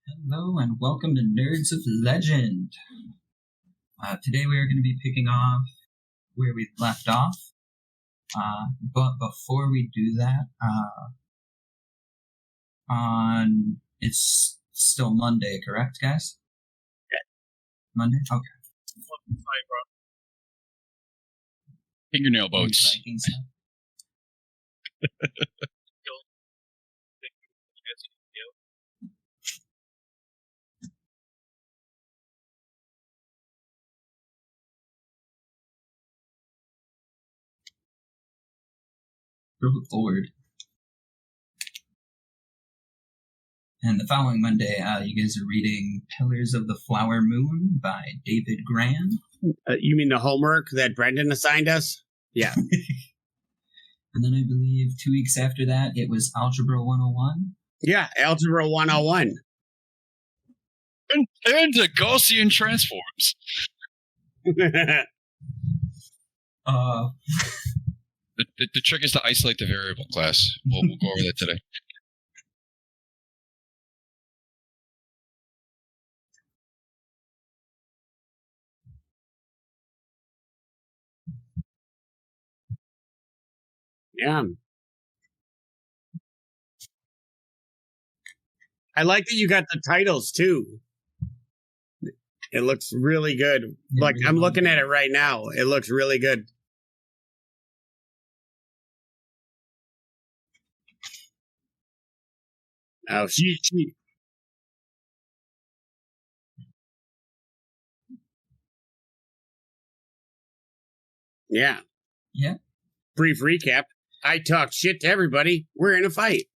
Hello and welcome to Nerds of Legend. Today we are going to be picking off where we left off. But before we do that, it's still Monday, correct, guys? Yeah. Monday? Okay. Fingernail boats. Roll forward. And the following Monday, you guys are reading Pillars of the Flower Moon by David Gran. You mean the homework that Brendan assigned us? Yeah. And then I believe 2 weeks after that, it was Algebra 101. Yeah, Algebra 101. And the Gaussian transforms. The trick is to isolate the variable class. We'll go over that today. Yeah. I like that you got the titles, too. It looks really good. Yeah, like, I'm looking at it right now. It looks really good. Oh, she. Yeah. Yeah. Brief recap. I talked shit to everybody. We're in a fight.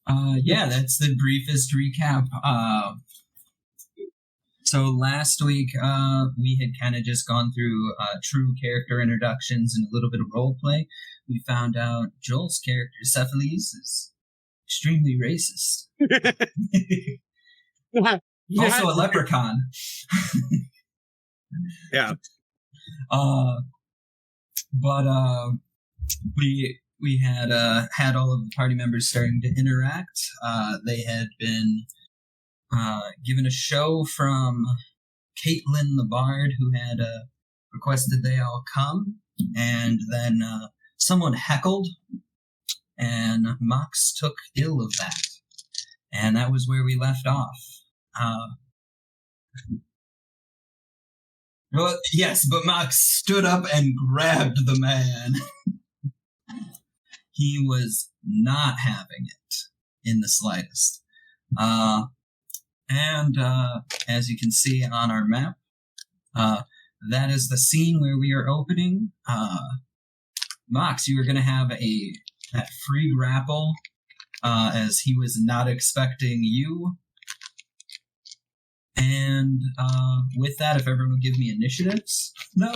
Yeah, that's the briefest recap. So last week, we had kind of just gone through true character introductions and a little bit of roleplay. We found out Joel's character, Cephalus, is extremely racist. Also a leprechaun. Yeah. But we had all of the party members starting to interact. They had been given a show from Caitlin the Bard, who had requested they all come, and then someone heckled, and Mox took ill of that, and that was where we left off. Well, yes, but Mox stood up and grabbed the man. He was not having it in the slightest. And as you can see on our map, that is the scene where we are opening. Mox, you were going to have that free grapple, as he was not expecting you. And with that, if everyone would give me initiatives. No?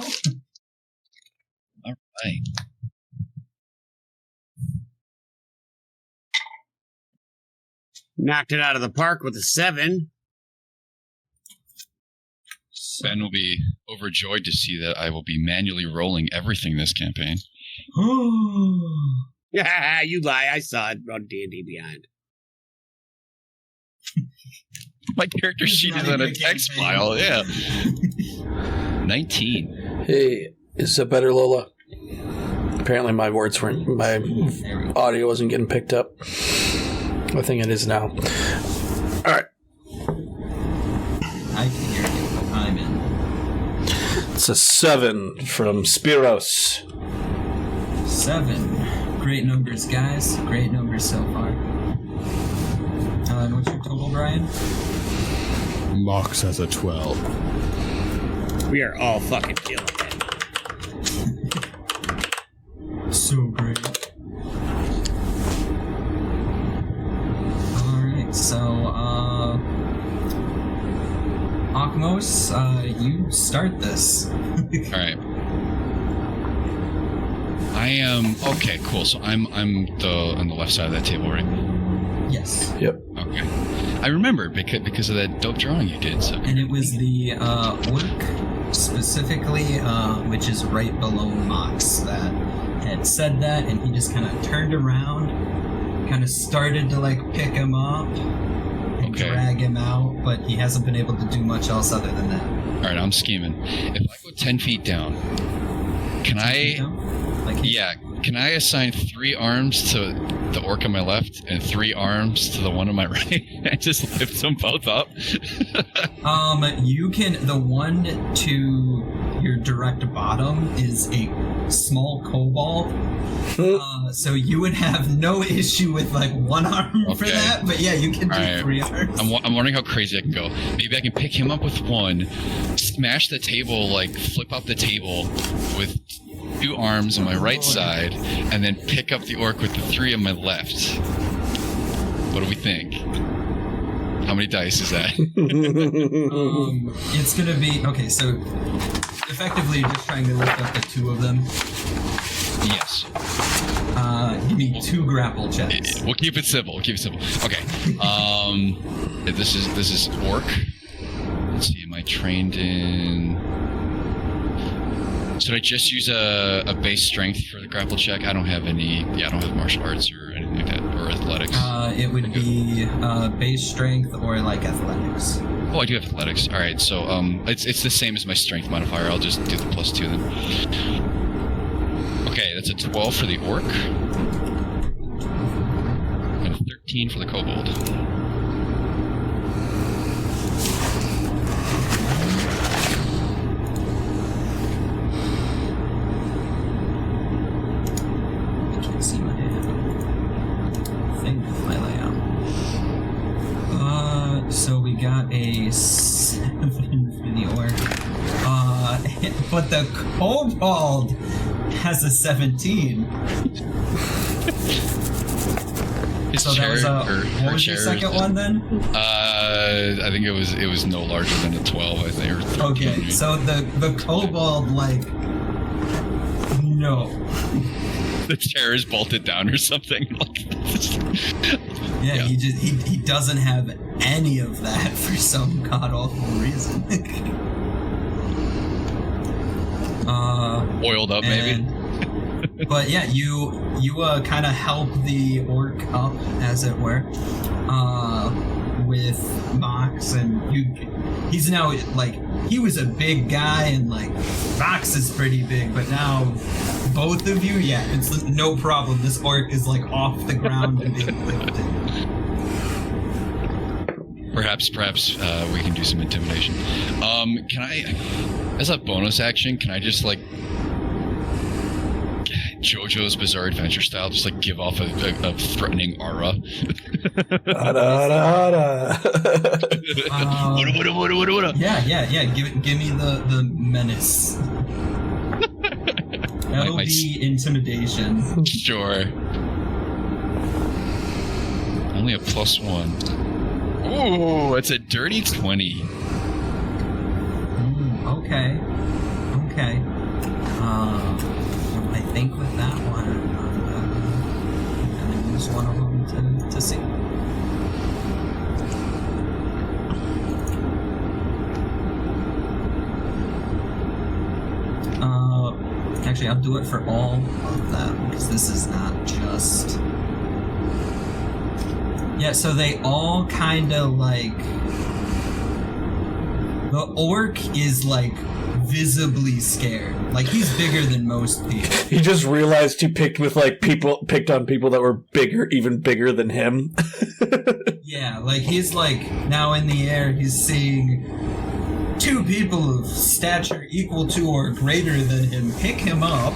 All right. Knocked it out of the park with a 7. Ben will be overjoyed to see that I will be manually rolling everything this campaign. Yeah, you lie. I saw it on D&D Beyond. My character sheet is on a text file, yeah. 19. Hey, is that better, Lola? Apparently my audio wasn't getting picked up. I think it is now. Alright. I can hear you. I'm in. It's a 7 from Spiros. 7. Great numbers, guys. Great numbers so far. And what's your total, Brian? Mox has a 12. We are all fucking killing it. So great. Alright, so, Akmos, you start this. Alright. I am... Okay, cool. So I'm on the left side of that table, right? Yes. Yep. Okay. I remember because of that dope drawing you did. So. And it was the orc, specifically, which is right below Mox, that had said that, and he just kind of turned around, kind of started to, like, pick him up, and drag him out, but he hasn't been able to do much else other than that. All right, I'm scheming. If I go 10 feet down, can I assign 3 arms to the orc on my left and 3 arms to the one on my right and just lift them both up? You can. The one to your direct bottom is a small kobold. So you would have no issue with like 1 arm for that, but yeah, you can do 3 arms. I'm wondering how crazy I can go. Maybe I can pick him up with 1, smash the table, like flip up the table with 2 arms on my right side, and then pick up the orc with the 3 on my left. What do we think? How many dice is that? It's gonna be okay. So effectively, you're just trying to lift up the 2 of them. Yes. You need 2 grapple checks. We'll keep it simple. Okay. This is orc. Let's see. Am I trained in? Should I just use a base strength for the grapple check? I don't have any. Yeah, I don't have martial arts or anything like that, or athletics. It would be base strength or like athletics. Oh, I do have athletics. All right, so it's the same as my strength modifier. I'll just do the +2 then. Okay, that's a 12 for the orc, and a 13 for the kobold. So we got a 7 for the orc. But the kobold has a 17. So that was what was your second one then? I think it was no larger than a 12, I think. Or 13, okay, maybe. So the kobold, like, no. The chair is bolted down or something. Yeah, he doesn't have any of that for some god awful reason. Oiled up, maybe. But yeah, you kind of help the orc up, as it were, with Mox, and he's now like, he was a big guy, and like Mox is pretty big, but now both of you, yeah, it's no problem. This orc is like off the ground and being lifted. Perhaps we can do some intimidation. Can I, as a bonus action, can I just like JoJo's Bizarre Adventure style, just like give off a threatening aura? Yeah. Give me the menace. That'll be intimidation. Sure. Only a +1. Ooh, it's a dirty 20. Okay. I think with that one, I'm gonna use one of them to see. Actually, I'll do it for all of them, because this is not just... Yeah, so they all kind of like... The orc is like visibly scared. Like, he's bigger than most people. He just realized he picked on people that were bigger, even bigger than him. Yeah, like he's like now in the air, he's seeing 2 people of stature equal to or greater than him pick him up.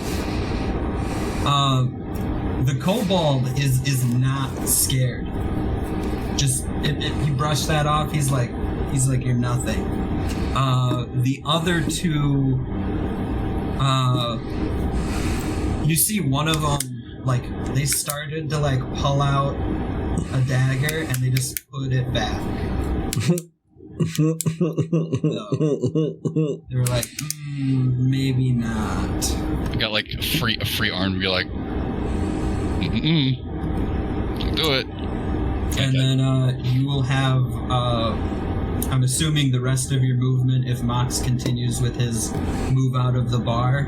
The kobold is not scared. Just if you brush that off, he's like you're nothing. The other 2, you see one of them, like, they started to like pull out a dagger and they just put it back. So, they were like, maybe not. I got like a free arm to be like, don't do it. And then you will have, I'm assuming, the rest of your movement if Mox continues with his move out of the bar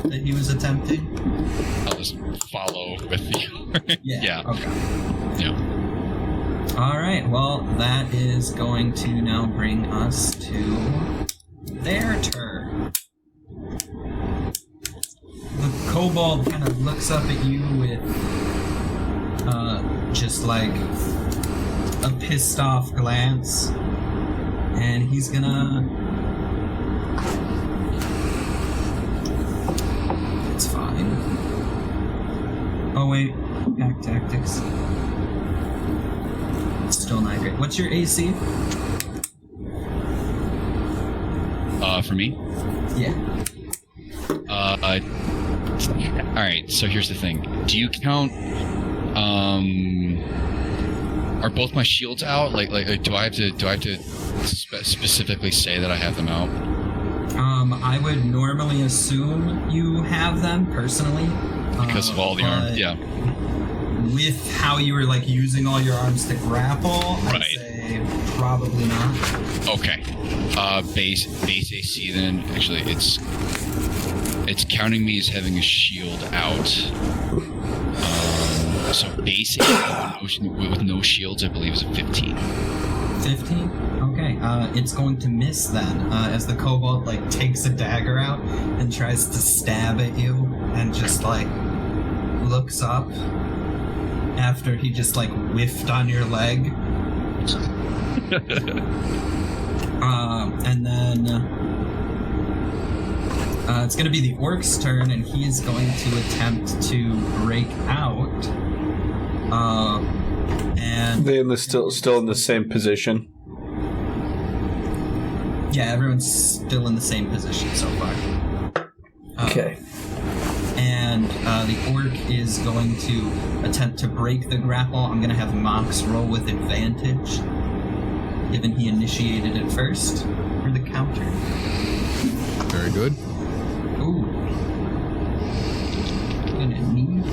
that he was attempting. I'll just follow with you. Yeah. Okay. Yeah. All right. Well, that is going to now bring us to their turn. The kobold kind of looks up at you with just like a pissed off glance, and he's gonna. It's fine. Oh wait, pack tactics. It's still not great. What's your AC? For me? Yeah. Alright, so here's the thing. Do you count, are both my shields out? Like, do I have to specifically say that I have them out? I would normally assume you have them personally. Because of all the arms, yeah. With how you were, like, using all your arms to grapple, I'd Right. say probably not. Okay. Base AC then. Actually, it's counting me as having a shield out. So base AC with no shields, I believe, is a 15. 15? Okay. It's going to miss then, as the kobold, like, takes a dagger out and tries to stab at you and just, like, looks up after he just, like, whiffed on your leg. And then it's going to be the orc's turn, and he is going to attempt to break out. And They still in the same position. yeah, everyone's still in the same position so far. Okay. And the orc is going to attempt to break the grapple. I'm going to have Mox roll with advantage, given he initiated it first, for the counter. Very good. Ooh. Gonna need.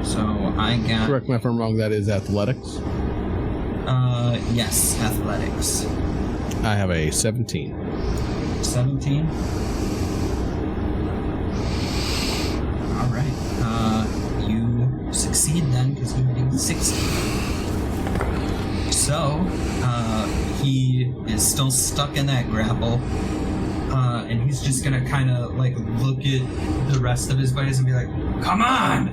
So I got. Correct me if I'm wrong, that is athletics. Yes, athletics. I have a 17. 17. All right. You succeed then because you made 16. So, he is still stuck in that grapple, and he's just gonna kind of like look at the rest of his buddies and be like, "Come on!"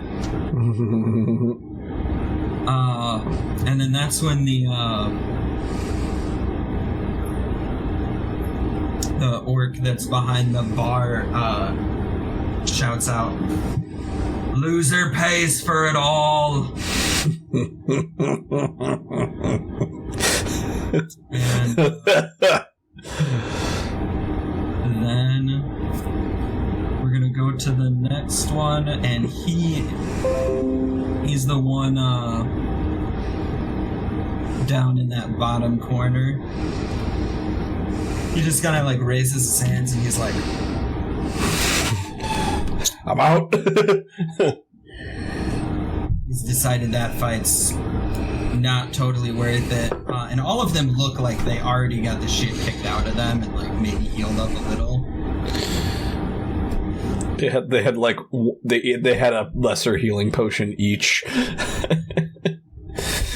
And then that's when the orc that's behind the bar shouts out, "Loser pays for it all." And then we're gonna go to the next one, and he's the one down in that bottom corner. He just kind of like raises his hands and he's like, I'm out. he's decided that fight's not totally worth it. And all of them look like they already got the shit kicked out of them and like maybe healed up a little. They had like they had a lesser healing potion each.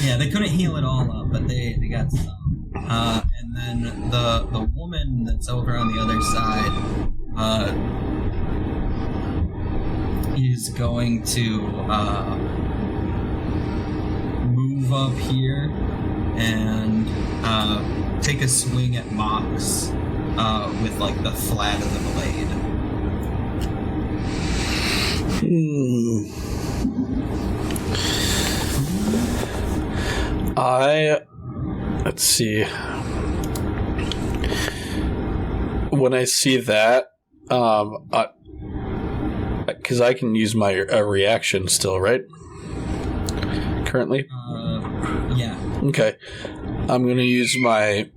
Yeah, they couldn't heal it all up, but they got some. And then the woman that's over on the other side is going to move up here and take a swing at Mox with like the flat of the blade. Let's see. When I see that, because I can use my reaction still, right? Currently? Yeah. Okay. I'm going to use my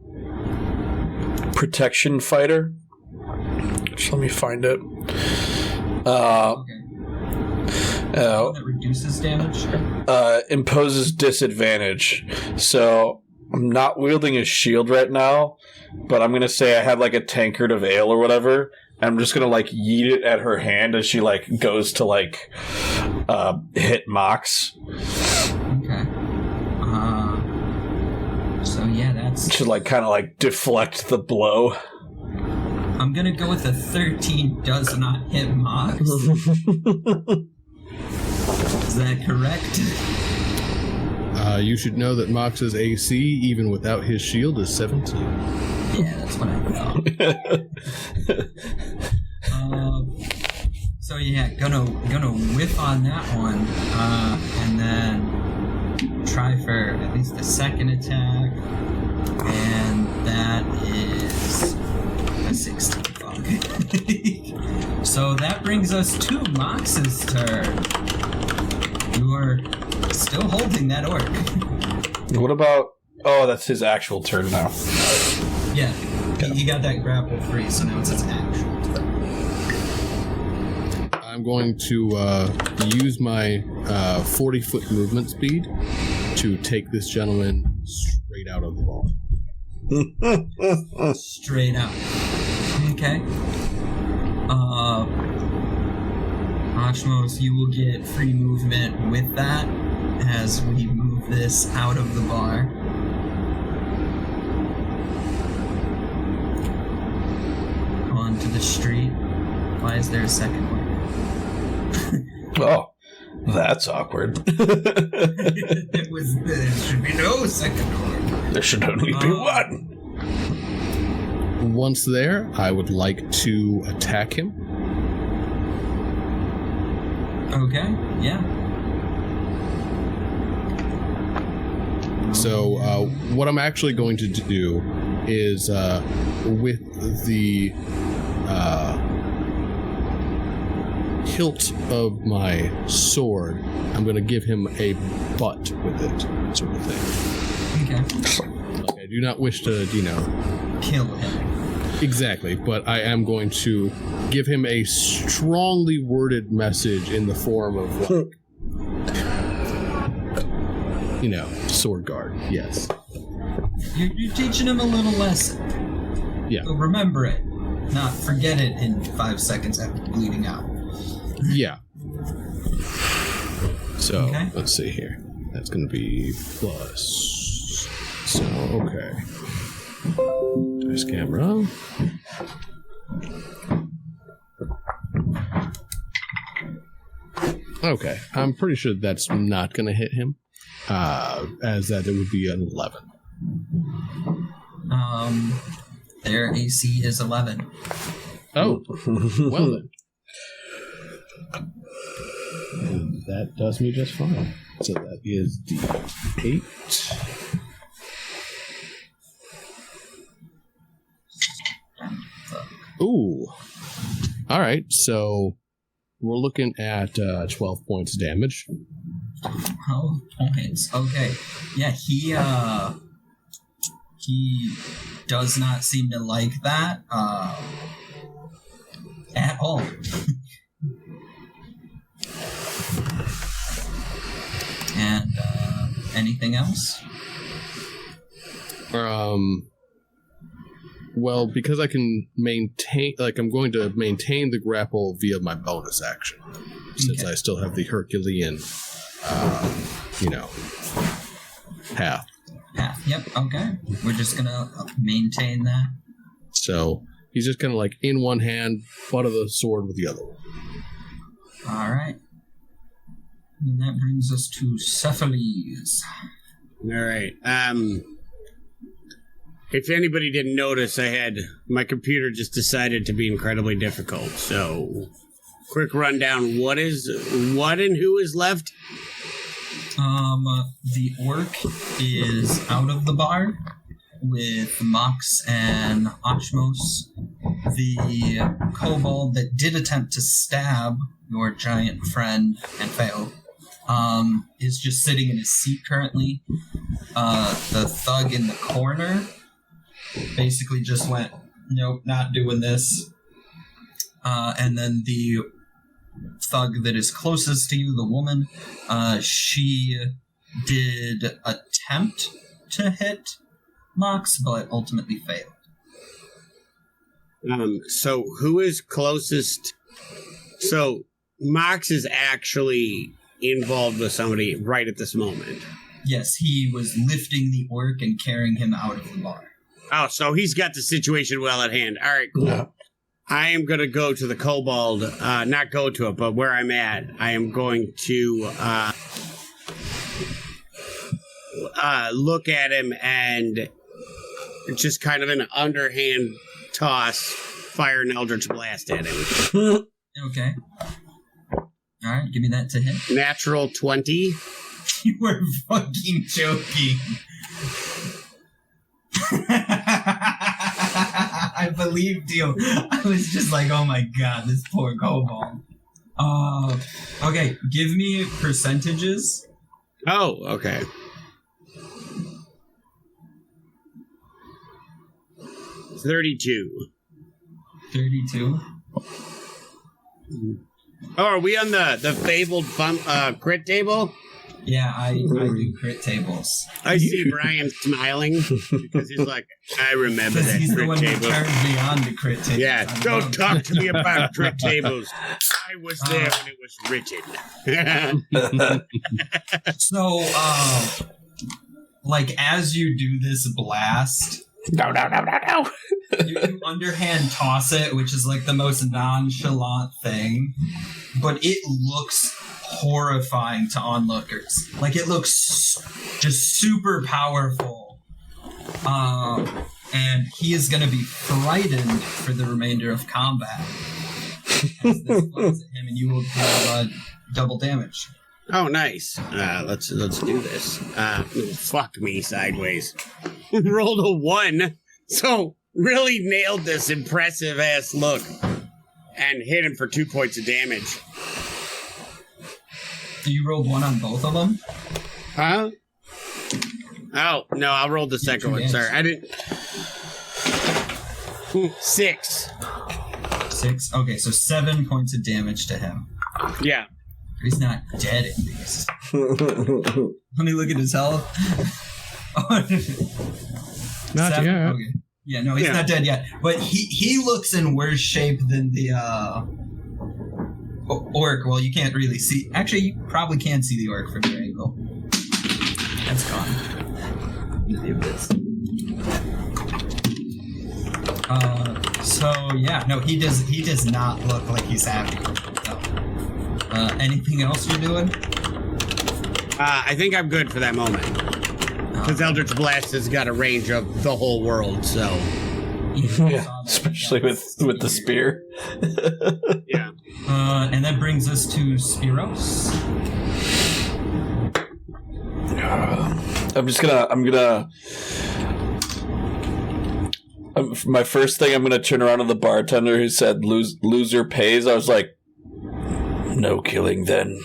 protection fighter. Just let me find it. Okay. That reduces damage? Imposes disadvantage. So I'm not wielding a shield right now, but I'm going to say I have like a tankard of ale or whatever, I'm just gonna like yeet it at her hand as she like goes to like hit Mox. Okay. So yeah, that's... To like kind of like deflect the blow. I'm gonna go with a 13 does not hit Mox. Is that correct? You should know that Mox's AC, even without his shield, is 17. Yeah, that's what I thought. So yeah, gonna whiff on that one, and then try for at least a second attack, and that is a 16. Fuck. So that brings us to Mox's turn. You are still holding that orc. What about... Oh, that's his actual turn now. Yeah, he got that grapple free, so now it's his actual turn. I'm going to use my 40-foot movement speed to take this gentleman straight out of the ball. Straight out. Okay. Ashmos, you will get free movement with that as we move this out of the bar. Onto the street. Why is there a second one? Oh, that's awkward. There should be no second one. There should only be one. Once there, I would like to attack him. Okay, yeah. So what I'm actually going to do is with the hilt of my sword, I'm going to give him a butt with it, sort of thing. Okay. Like, I do not wish to, Kill him. exactly, but I am going to give him a strongly worded message in the form of, like, sword guard, yes. You're teaching him a little lesson. Yeah. So remember it, not forget it in 5 seconds after bleeding out. Yeah. So, Okay. Let's see here. That's going to be plus. So, okay. Dice camera. Okay. I'm pretty sure that's not going to hit him. As that it would be an 11. Their AC is 11. Oh. Well then. That does me just fine. So that is D8. Ooh. All right. So we're looking at 12 points damage. 12 points. Okay. Yeah, he does not seem to like that at all. And anything else? Well, because I can maintain, I'm going to maintain the grapple via my bonus action, since I still have the Herculean, path. Path. Yep. Okay. We're just gonna maintain that. So he's just kind of like in one hand, butt of the sword with the other one. All right. And that brings us to Cephalles. All right. If anybody didn't notice, my computer just decided to be incredibly difficult. So, quick rundown. What and who is left? The orc is out of the bar with Mox and Ochmos. The kobold that did attempt to stab your giant friend and failed is just sitting in his seat currently. The thug in the corner basically just went, nope, not doing this. And then the thug that is closest to you, the woman, she did attempt to hit Mox, but ultimately failed. So who is closest? So Mox is actually involved with somebody right at this moment. Yes, he was lifting the orc and carrying him out of the bar. Oh, so he's got the situation well at hand. All right, cool. Yeah. I am going to go to the kobold, not go to it, but where I'm at, I am going to look at him and just kind of an underhand toss, fire an Eldritch Blast at him. Okay. All right, give me that to hit. Natural 20. You were fucking joking. I believed you. I was just like, oh my god, this poor kobold. Okay, give me percentages. Oh, okay. 32. 32. Oh, are we on the fabled crit table? Yeah, I do crit tables. I see Brian smiling because he's like, I remember Because that he's the crit one who table. turned me on to crit tables. Yeah, I don't love talk to me about crit tables. I was there when it was written. So, like, as you do this blast, No. you underhand toss it, which is like the most nonchalant thing, but it looks horrifying to onlookers. Like, it looks just super powerful. And he is going to be frightened for the remainder of combat as this flies at him, and you will deal double damage. Oh, nice. Let's do this. Fuck me sideways. Rolled a 1, so really nailed this impressive ass look and hit him for 2 points of damage. You rolled 1 on both of them? Huh? Oh, no, I rolled the second one. Sorry, I didn't. 6. 6? Okay, so 7 points of damage to him. Yeah. He's not dead at least. Let me look at his health. Not 7? yet. Okay. Yeah, no, he's not dead yet. But he looks in worse shape than the orc. Well, you can't really see. Actually, you probably can see the orc from your angle. That's gone. Leave this. So yeah, no, he does not look like he's happy. So, anything else you're doing? I think I'm good for that moment. Because Eldritch Blast has got a range of the whole world, so. Yeah, especially with the spear. Yeah. And that brings us to Spiros. My first thing, I'm gonna turn around to the bartender who said loser pays. I was like, no killing then.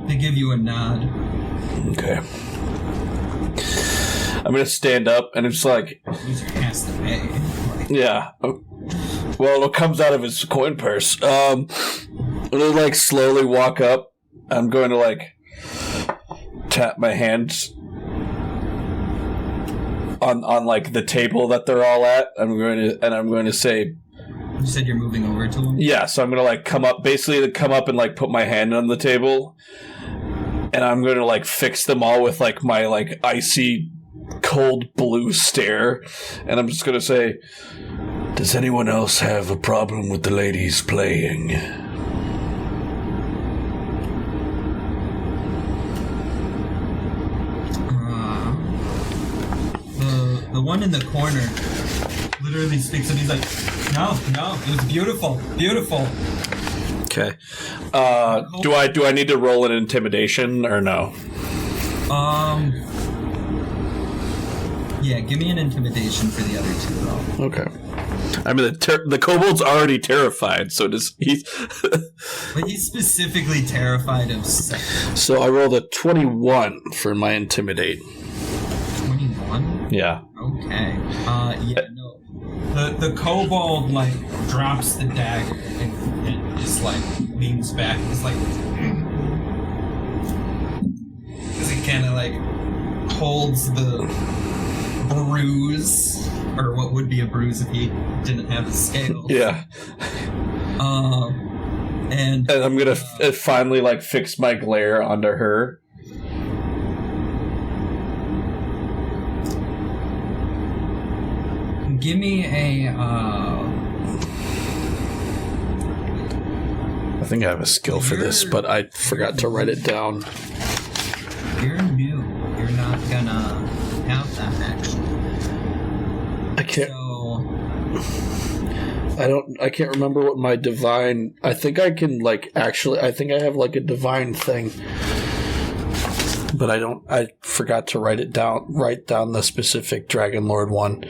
They give you a nod. Okay. I'm gonna stand up and it's like, Loser has to pay. yeah. Well, it comes out of his coin purse. I'm gonna like slowly walk up. I'm going to like tap my hands on like the table that they're all at. I'm going to say. You said you're moving over to him? Yeah, so I'm going to like come up and like put my hand on the table. And I'm going to like fix them all with like my like icy cold blue stare. And I'm just going to say, does anyone else have a problem with the ladies playing? The one in the corner literally speaks and he's like, no, it was beautiful. Okay. Do I need to roll an intimidation or no? Yeah, give me an intimidation for the other two, though. Okay. I mean, the kobold's already terrified, so does he. But he's specifically terrified of sex. So I rolled a 21 for my intimidate. 21? Yeah. Okay. Yeah, no. The kobold, like, drops the dagger and just, like, leans back. He's like... Because he kind of, like, holds the bruise, or what would be a bruise if he didn't have the scales. Yeah. And I'm gonna finally like fix my glare onto her. give me a. I think I have a skill for this, but I forgot to write it down. You're new. You're not gonna have that action. I can't. So, I can't remember what my divine. I think I can I think I have like a divine thing, but I don't. I forgot to write it down. Write down the specific Dragon Lord one,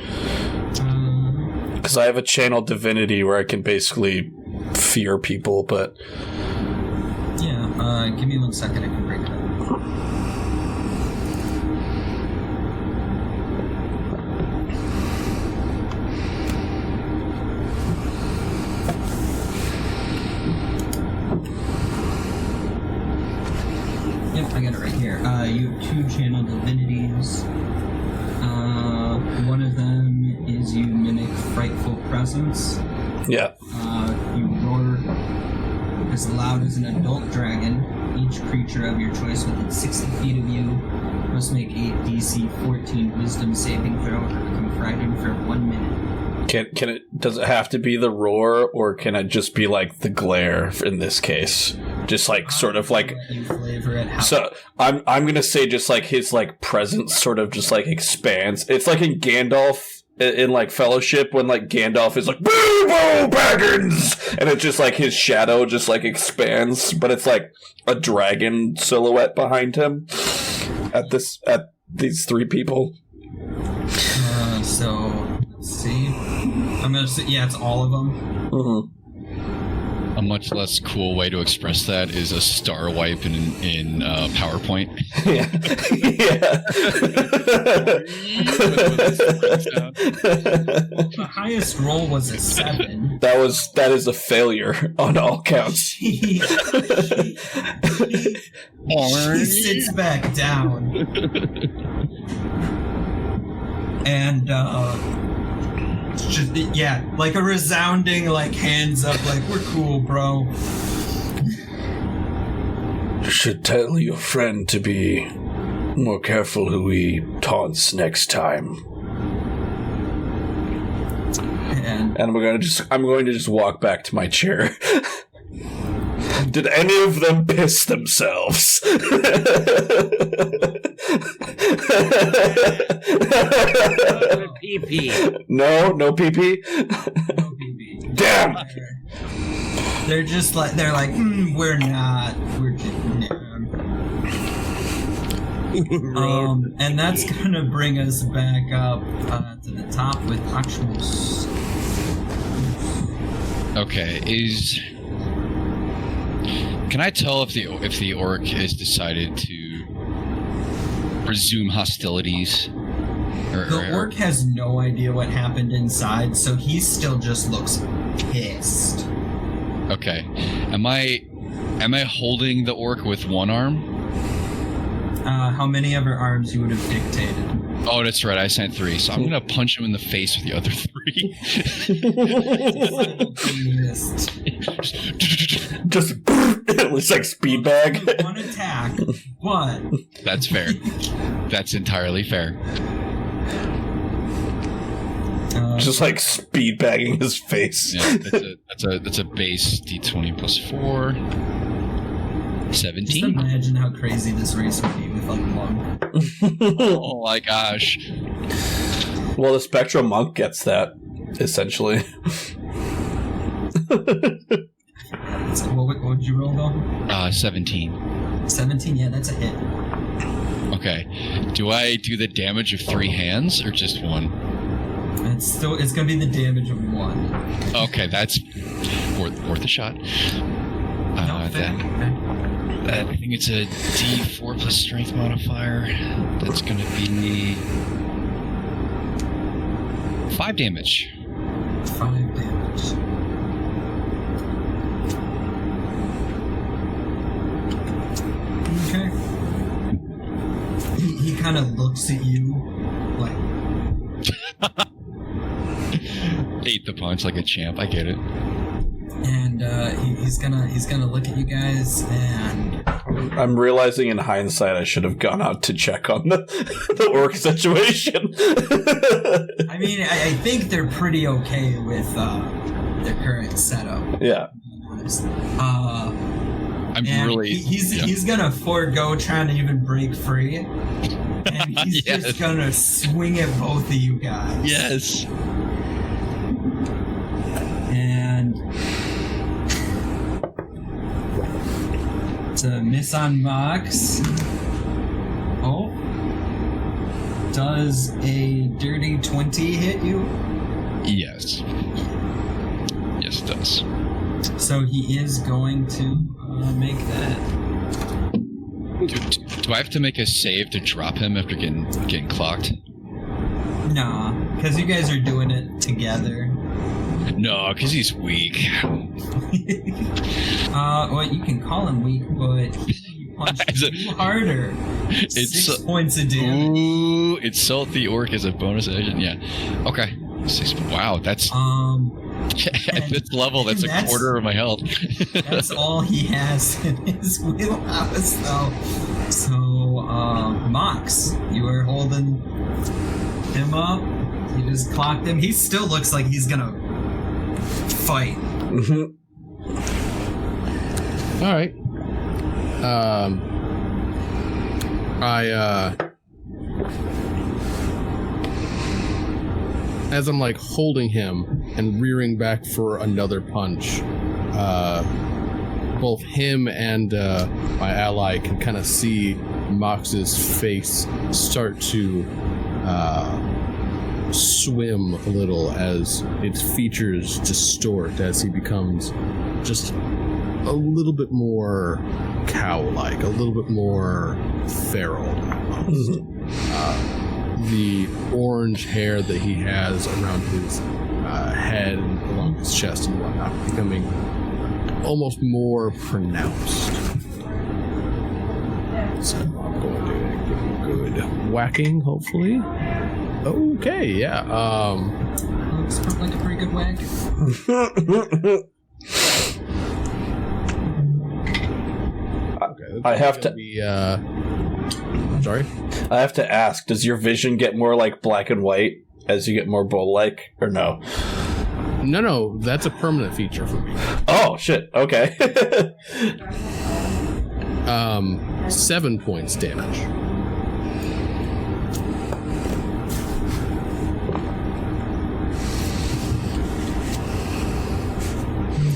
because I have a channel divinity where I can basically fear people. But yeah, give me 1 second. I can break it up. Yep, I got it right here. You have 2 channel divinities. One of them is you mimic frightful presence. yeah, You roar as loud as an adult dragon. Each creature of your choice within 60 feet of you must make a DC 14 Wisdom saving throw or become frightened for 1 minute. can it? Does it have to be the roar, or can it just be like the glare in this case? Just like sort of like. Let you flavor it how So I'm gonna say just like his like presence sort of just like expands. It's like in Gandalf in like Fellowship when like Gandalf is like Bilbo Baggins, and it's just like his shadow just like expands, but it's like a dragon silhouette behind him at these 3 people. So let's see. I'm gonna say it's all of them. Mm-hmm. A much less cool way to express that is a star wipe in PowerPoint. Yeah. The highest roll was a 7. That is a failure on all counts. She sits back down. And just like a resounding like hands up, like we're cool, bro. You should tell your friend to be more careful who he taunts next time. And And I'm going to just walk back to my chair. Did any of them piss themselves? PP. No pee-pee? no BB. Damn! They're just like we're not. We're just and that's gonna bring us back up to the top with actual. Okay, can I tell if the orc has decided to resume hostilities? The orc has no idea what happened inside, so he still just looks pissed. Okay, am I holding the orc with one arm? How many other arms you would have dictated? Oh, that's right. I sent 3, so I'm gonna punch him in the face with the other 3. Just it looks like speed bag. One attack, but That's fair. That's entirely fair. Just like speed bagging his face. Yeah, that's a base D20 plus 4. just 17. imagine how crazy this race would be with like Monk. Oh my gosh. Well, the Spectrum Monk gets that, essentially. So what would you roll though? 17. 17, yeah, that's a hit. Okay. Do I do the damage of 3 hands or just 1? It's gonna be the damage of 1. Okay, that's worth a shot. No, fair. I think it's a D4 plus strength modifier. That's gonna be 5 damage. 5 damage. Okay. He kind of looks at you like, take the punch like a champ. I get it. And he's gonna look at you guys, and I'm realizing in hindsight I should have gone out to check on the orc situation. I mean, I think they're pretty okay with their current setup. Yeah. He's gonna forego trying to even break free, and he's just gonna swing at both of you guys. Yes. And to miss on Mox. Oh. Does a dirty 20 hit you? Yes. Yes, it does. So he is going to make that. Do I have to make a save to drop him after getting clocked? Nah, because you guys are doing it together. No, because he's weak. Well, you can call him weak, but you punch too harder. It's 6 points of damage. Ooh, Insult Orc as a bonus action. Yeah. Okay. Wow, that's at this level, that's a quarter of my health. That's all he has in his wheelhouse, though. So, Mox, you are holding him up. You just clocked him. He still looks like he's gonna fight. All right. As I'm like holding him and rearing back for another punch, both him and my ally can kind of see Mox's face start to swim a little as its features distort as he becomes just a little bit more cow-like, a little bit more feral almost. The orange hair that he has around his head and along his chest and whatnot becoming almost more pronounced. So I'm going to give him a good whacking, hopefully. Okay, yeah. Looks like a pretty good whack. Okay, I have to be, sorry? I have to ask, does your vision get more like black and white as you get more bull-like, or no? No, that's a permanent feature for me. Oh, shit, okay. 7 points damage.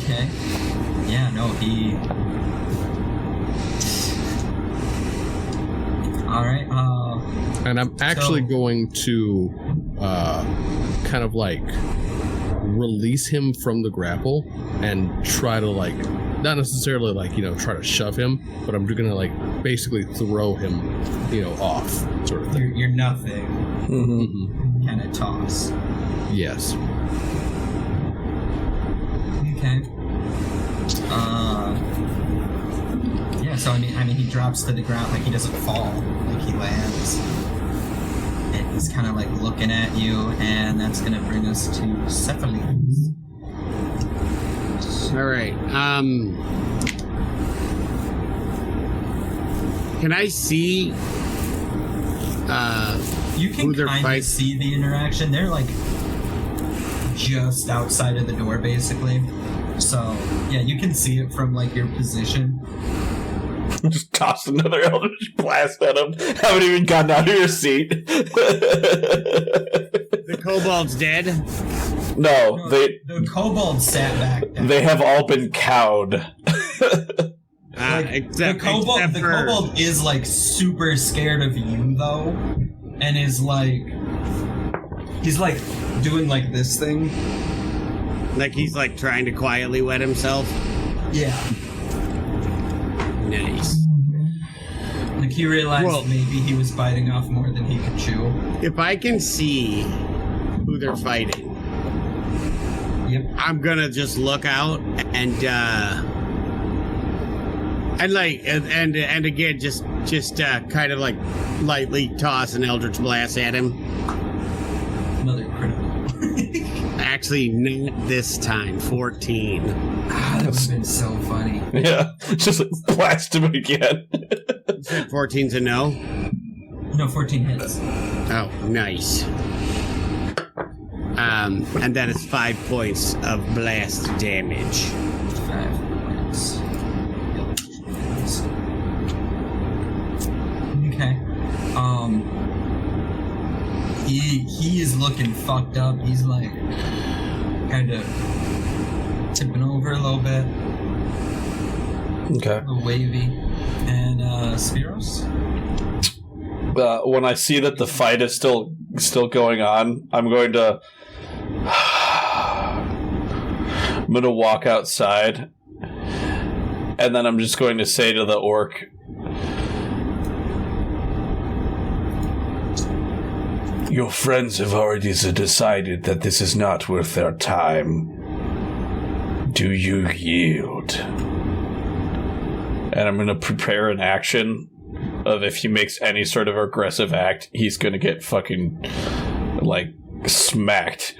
Okay. Yeah, no, he... Alright, And I'm actually going to kind of like release him from the grapple and try to like, not necessarily like, try to shove him, but I'm gonna like basically throw him, off sort of thing. You're nothing. Mm-hmm. Kind of toss. Yes. Okay. Yeah, so I mean he drops to the ground, like he doesn't fall, like he lands. And he's kind of like looking at you, and that's gonna bring us to Cephalines. All right. Can I see? You can who they're kind fighting? of see the interaction. They're like just outside of the door, basically. So yeah, you can see it from like your position. Just toss another Eldritch Blast at him. Haven't even gotten out of your seat. The kobold's dead. No, the kobold sat back down. They have all been cowed. The kobold is like super scared of you though, and is like, he's like doing like this thing. Like he's like trying to quietly wet himself. Yeah. Nice. Like he realized maybe he was biting off more than he could chew. If I can see who they're fighting, Yep. I'm gonna just look out and again just kind of like lightly toss an Eldritch Blast at him. Another critical. Actually, not this time. 14. Ah, that would have been so funny. Yeah, just like, blast him again. 14's a no? No, 14 hits. Oh, nice. And then it's 5 points of blast damage. 5 points. Okay. He is looking fucked up. He's like kind of tipping over a little bit. Okay. A little wavy. And Spiros? When I see that the fight is still going on, I'm going to walk outside, and then I'm just going to say to the orc, "Your friends have already decided that this is not worth their time. Do you yield?" And I'm going to prepare an action of if he makes any sort of aggressive act, he's going to get fucking, like, smacked.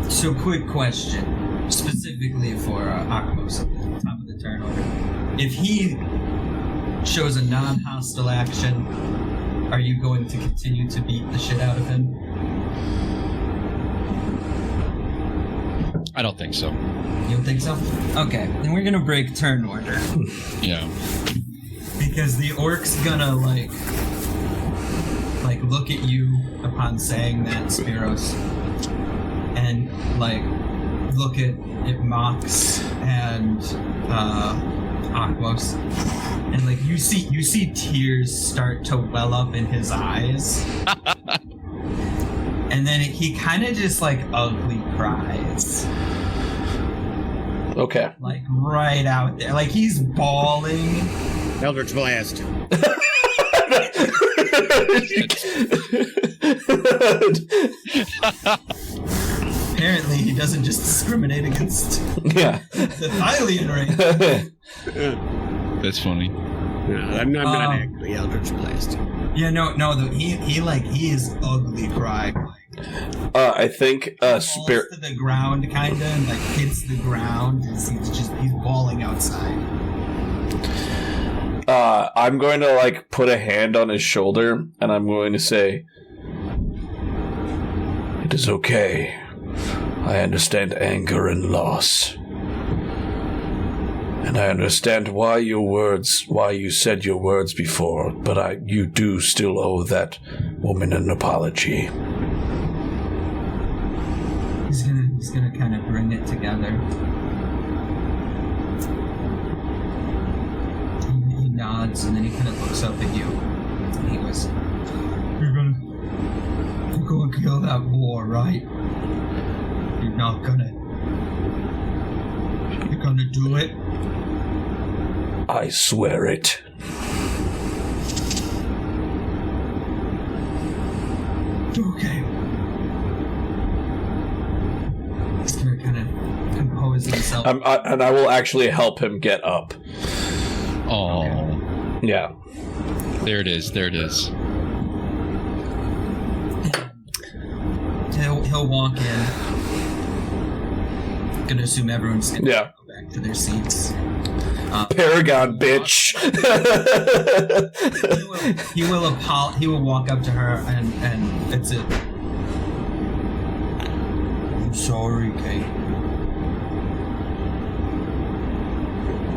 So, quick question, specifically for Akmos at the top of the turn order. If he shows a non-hostile action, are you going to continue to beat the shit out of him? I don't think so. You don't think so? Okay, then we're gonna break turn order. Yeah. Because the orc's gonna, like look at you upon saying that, Spiros, and, like, look at Mox and, Aquos, and, like, you see tears start to well up in his eyes. And then he kind of just, like, ugly cries. Okay. Like, right out there. Like, he's bawling. Eldritch Blast. Apparently, he doesn't just discriminate against Yeah. the Thylian race. That's funny. No, I'm not actually Eldritch Blast. Yeah, no, he is ugly crying. I think Falls to the ground, kind of, and, like, hits the ground. And he's bawling outside. I'm going to, like, put a hand on his shoulder, and I'm going to say, "It is okay. I understand anger and loss. And I understand why you said your words before, but you do still owe that woman an apology." He's gonna kind of bring it together. He nods, and then he kind of looks up at you. And he goes, You're gonna kill that boar, right? You're gonna do it? I swear it. Okay. He's gonna kind of compose himself. And I will actually help him get up. Oh. Okay. Yeah. There it is. He'll walk in. Gonna assume everyone's gonna Yeah. go back to their seats. Paragon, bitch. He will walk up to her and that's it. I'm sorry, Kate.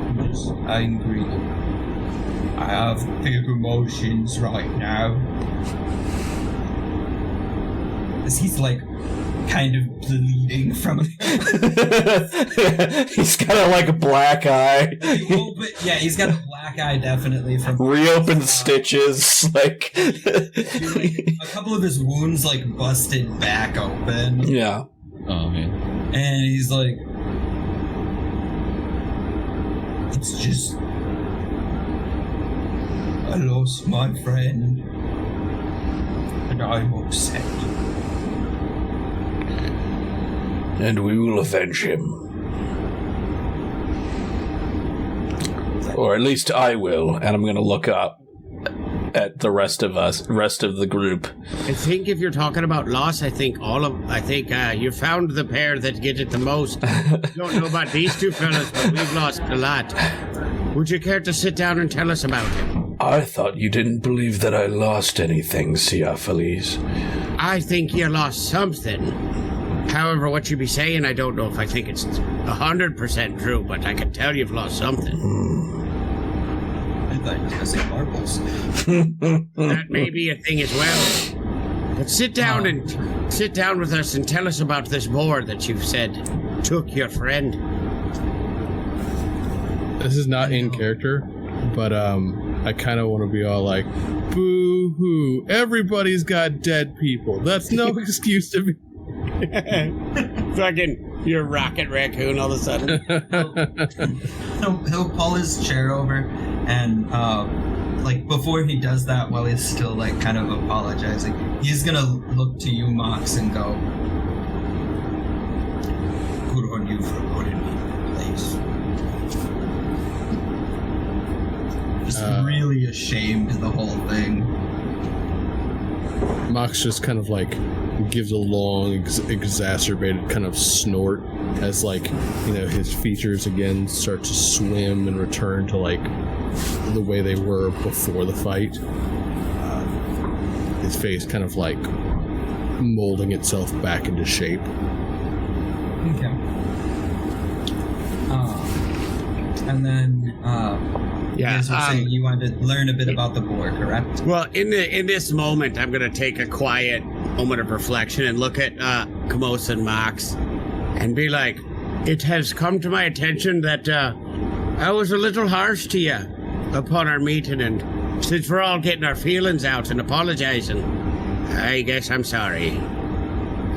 I'm just angry. I have big emotions right now. As he's like kind of bleeding from He's got a black eye. he's got a black eye definitely from Reopened stitches, like a couple of his wounds busted back open. Yeah. Oh man. And he's like, it's just I lost my friend and I'm upset. And we will avenge him. Or at least I will, and I'm gonna look up. at the rest of the group. I think if you're talking about loss, I think you found the pair that get it the most. Don't know about these two fellas, but we've lost a lot. Would you care to sit down and tell us about it? I thought you didn't believe that I lost anything, Siaphiles. I think you lost something. However, what you be saying, I don't know if I think it's 100% true, but I can tell you've lost something. I thought you were going to say marbles. That may be a thing as well. But sit down with us and tell us about this boar that you've said took your friend. This is not in character, but I kind of want to be all like, boo-hoo, everybody's got dead people. That's no excuse to be... Fucking, you're a rocket raccoon all of a sudden. He'll pull his chair over and, before he does that, while he's still, kind of apologizing, he's gonna look to you, Mox, and go, good on you for putting me in place. Just really ashamed of the whole thing. Mox just kind of gives a long, exacerbated kind of snort as his features again start to swim and return to the way they were before the fight. His face kind of molding itself back into shape. Okay. And then, you guys were saying you wanted to learn a bit about the boar, correct? Well, in this moment, I'm going to take a quiet moment of reflection and look at Kamos and Mox and be like, it has come to my attention that I was a little harsh to you upon our meeting, and since we're all getting our feelings out and apologizing, I guess I'm sorry.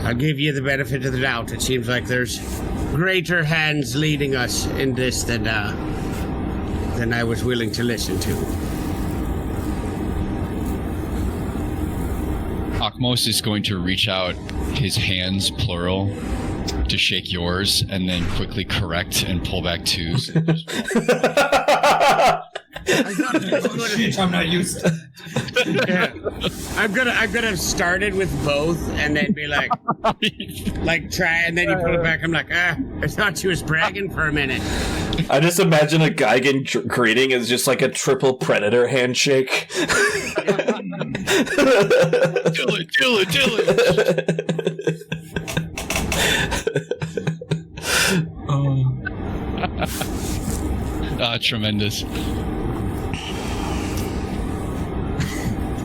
I'll give you the benefit of the doubt. It seems like there's greater hands leading us in this than I was willing to listen to. Akmos is going to reach out his hands, plural, to shake yours, and then quickly correct and pull back twos. I'm not used to Yeah. I'm gonna have started with both and then be like try, and then you pull it back. I'm like, I thought you was bragging for a minute. I just imagine a guy getting greeting as just a triple predator handshake. Do it. Tremendous.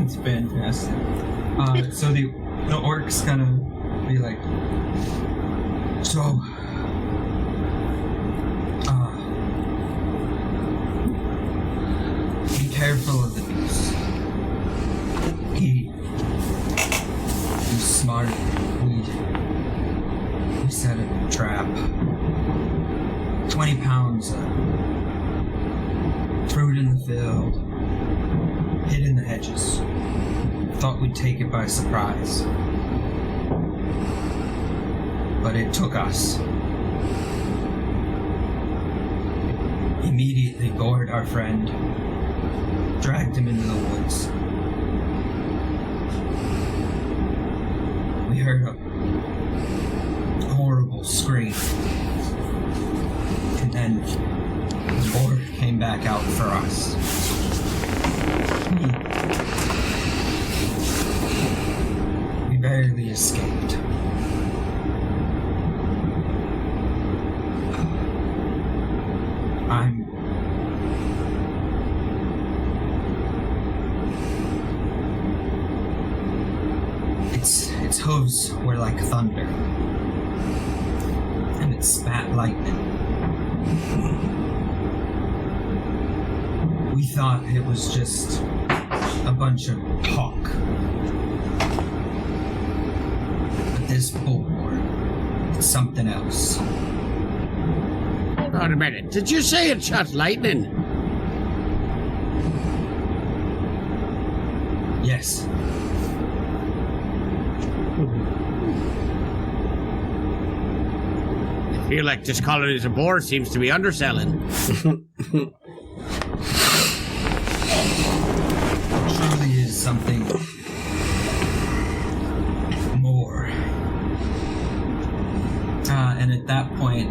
It's fantastic. So the orc's gonna be like, so, be careful of the beast. He's smart. We set a trap. 20 pounds of fruit in the field, hid in the hedges. Thought we'd take it by surprise. But it took us. Immediately gored our friend, dragged him into the woods. We heard a horrible scream. And then the boar came back out for us. We barely escaped. Its hooves were like thunder, and it spat lightning. We thought it was just a bunch of talk. But this bullhorn, it's something else. Hold on a minute. Did you say it shot lightning? Yes. I feel like just calling it a boar seems to be underselling. Truly something more. And at that point,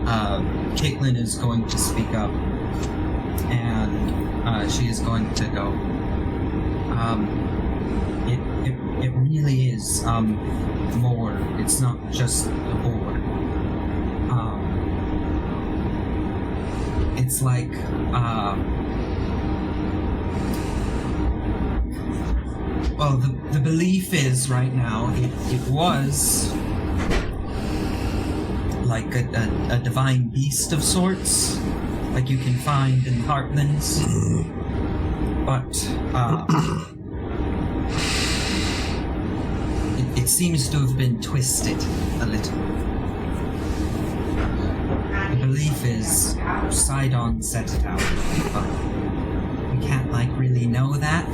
Caitlin is going to speak up, and she is going to go. It really is more. It's not just the board. It's like well, the belief is right now it was like a divine beast of sorts, like you can find in the Heartlands, but it seems to have been twisted a little. The belief is Sidon set it out, but we can't really know that.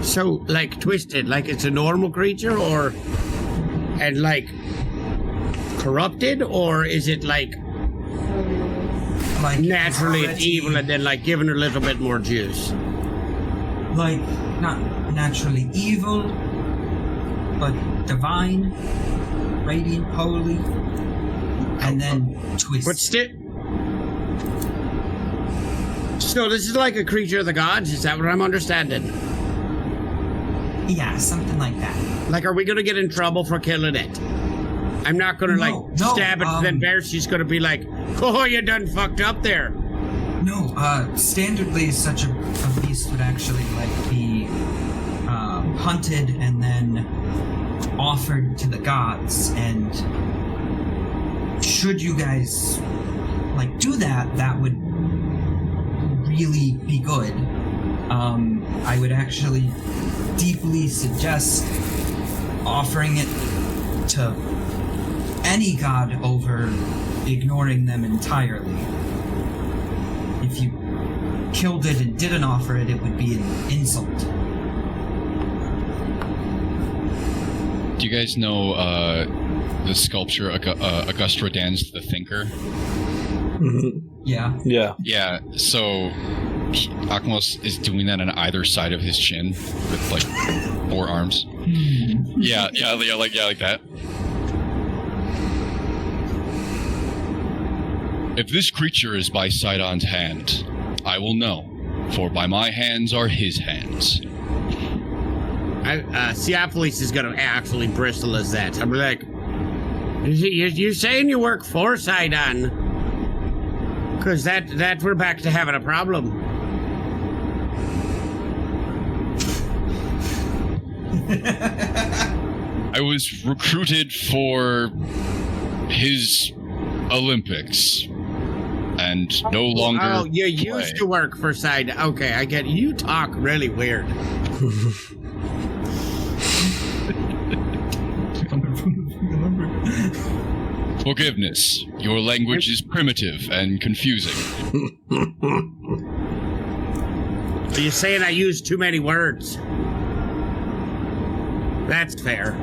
So, twisted, like it's a normal creature, and corrupted, or is it like naturally it's evil and then given her a little bit more juice? Not naturally evil, but divine, radiant, holy, and then twisted. But still. So this is like a creature of the gods? Is that what I'm understanding? Yeah, something like that. Are we gonna get in trouble for killing it? I'm not gonna stab it, then Bercy's gonna be like, oh, you done fucked up there. No, standardly such a beast would actually be hunted and then offered to the gods, and should you guys do that, that would really be good. I would actually deeply suggest offering it to any god over ignoring them entirely. If you killed it and didn't offer it, it would be an insult. Do you guys know the sculpture Auguste Rodin's The Thinker? Mm-hmm. Yeah. Yeah. Yeah, so Akmos is doing that on either side of his chin with 4 arms. Yeah, like that. If this creature is by Sidon's hand, I will know, for by my hands are his hands. Theophilus is gonna actually bristle as that. I'm like, you're saying you work for Sidon? Because that we're back to having a problem. I was recruited for his Olympics, and no longer. Oh, you used to work for Sidon. Okay, I get it. You talk really weird. Forgiveness. Your language is primitive and confusing. Are you saying I use too many words? That's fair.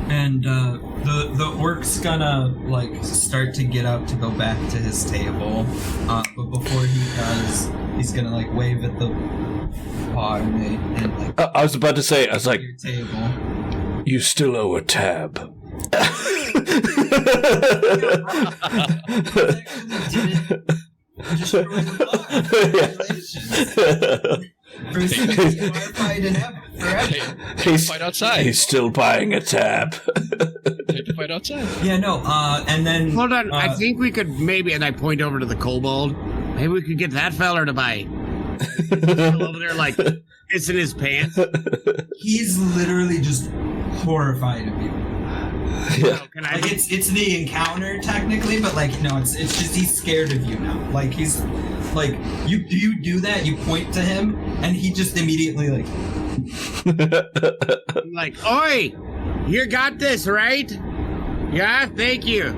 And the orc's gonna start to get up to go back to his table, but before he does, he's gonna wave at the barmaid and I was about to say, I was like, your table. You still owe a tab. Just Bruce is glorified in heaven forever. He's fight outside. He's still buying a tab. Take the fight outside. Yeah, no, and then... Hold on, I think we could maybe, and I point over to the kobold, maybe we could get that feller to buy. He's still over there pissing his pants. He's literally just horrified of you. Yeah. It's the encounter technically, but no, it's just he's scared of you now. He's you do that, you point to him, and he just immediately Oi, you got this, right? Yeah, thank you.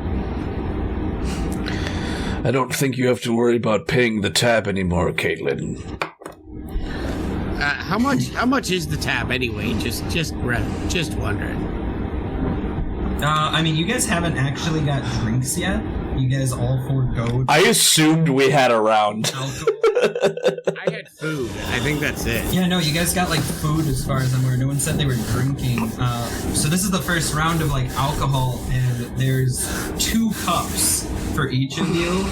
I don't think you have to worry about paying the tab anymore, Caitlin. How much is the tab anyway? Just wondering. I mean, you guys haven't actually got drinks yet. You guys all forego. I assumed we had a round. Alcohol. I had food. I think that's it. Yeah, no, you guys got like food as far as I'm aware. No one said they were drinking. So this is the first round of like alcohol, and there's 2 cups for each of you.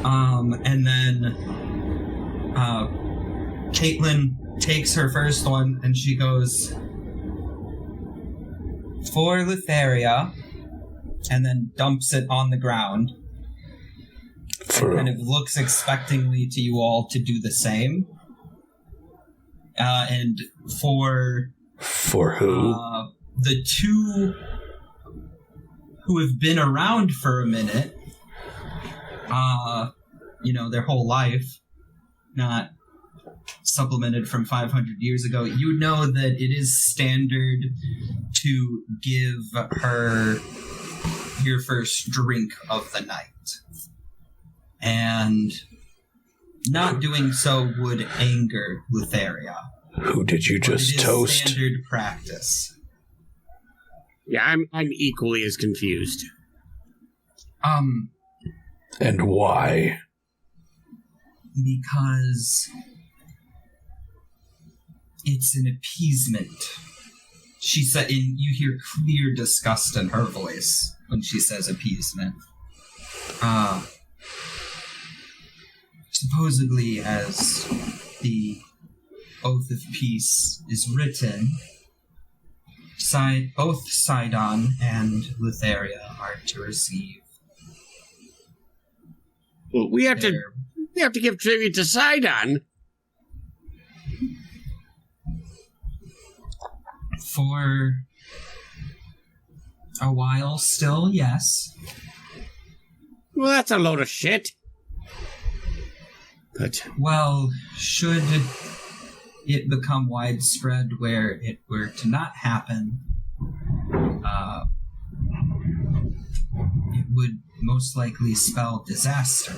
And then Caitlin takes her first one, and she goes, "For Lutheria," and then dumps it on the ground. And kind of looks expectingly to you all to do the same. And for who? The 2 who have been around for a minute, their whole life, not supplemented from 500 years ago, you know that it is standard to give her your first drink of the night. And not doing so would anger Lutheria. Who did you just toast? Standard practice. Yeah, I'm equally as confused. And why? Because it's an appeasement. She said, and you hear clear disgust in her voice when she says appeasement. Supposedly, as the Oath of Peace is written, both Sidon and Lutheria are to receive. Well, we have to give tribute to Sidon. For a while still, yes. Well, that's a load of shit. But well, should it become widespread where it were to not happen, it would most likely spell disaster,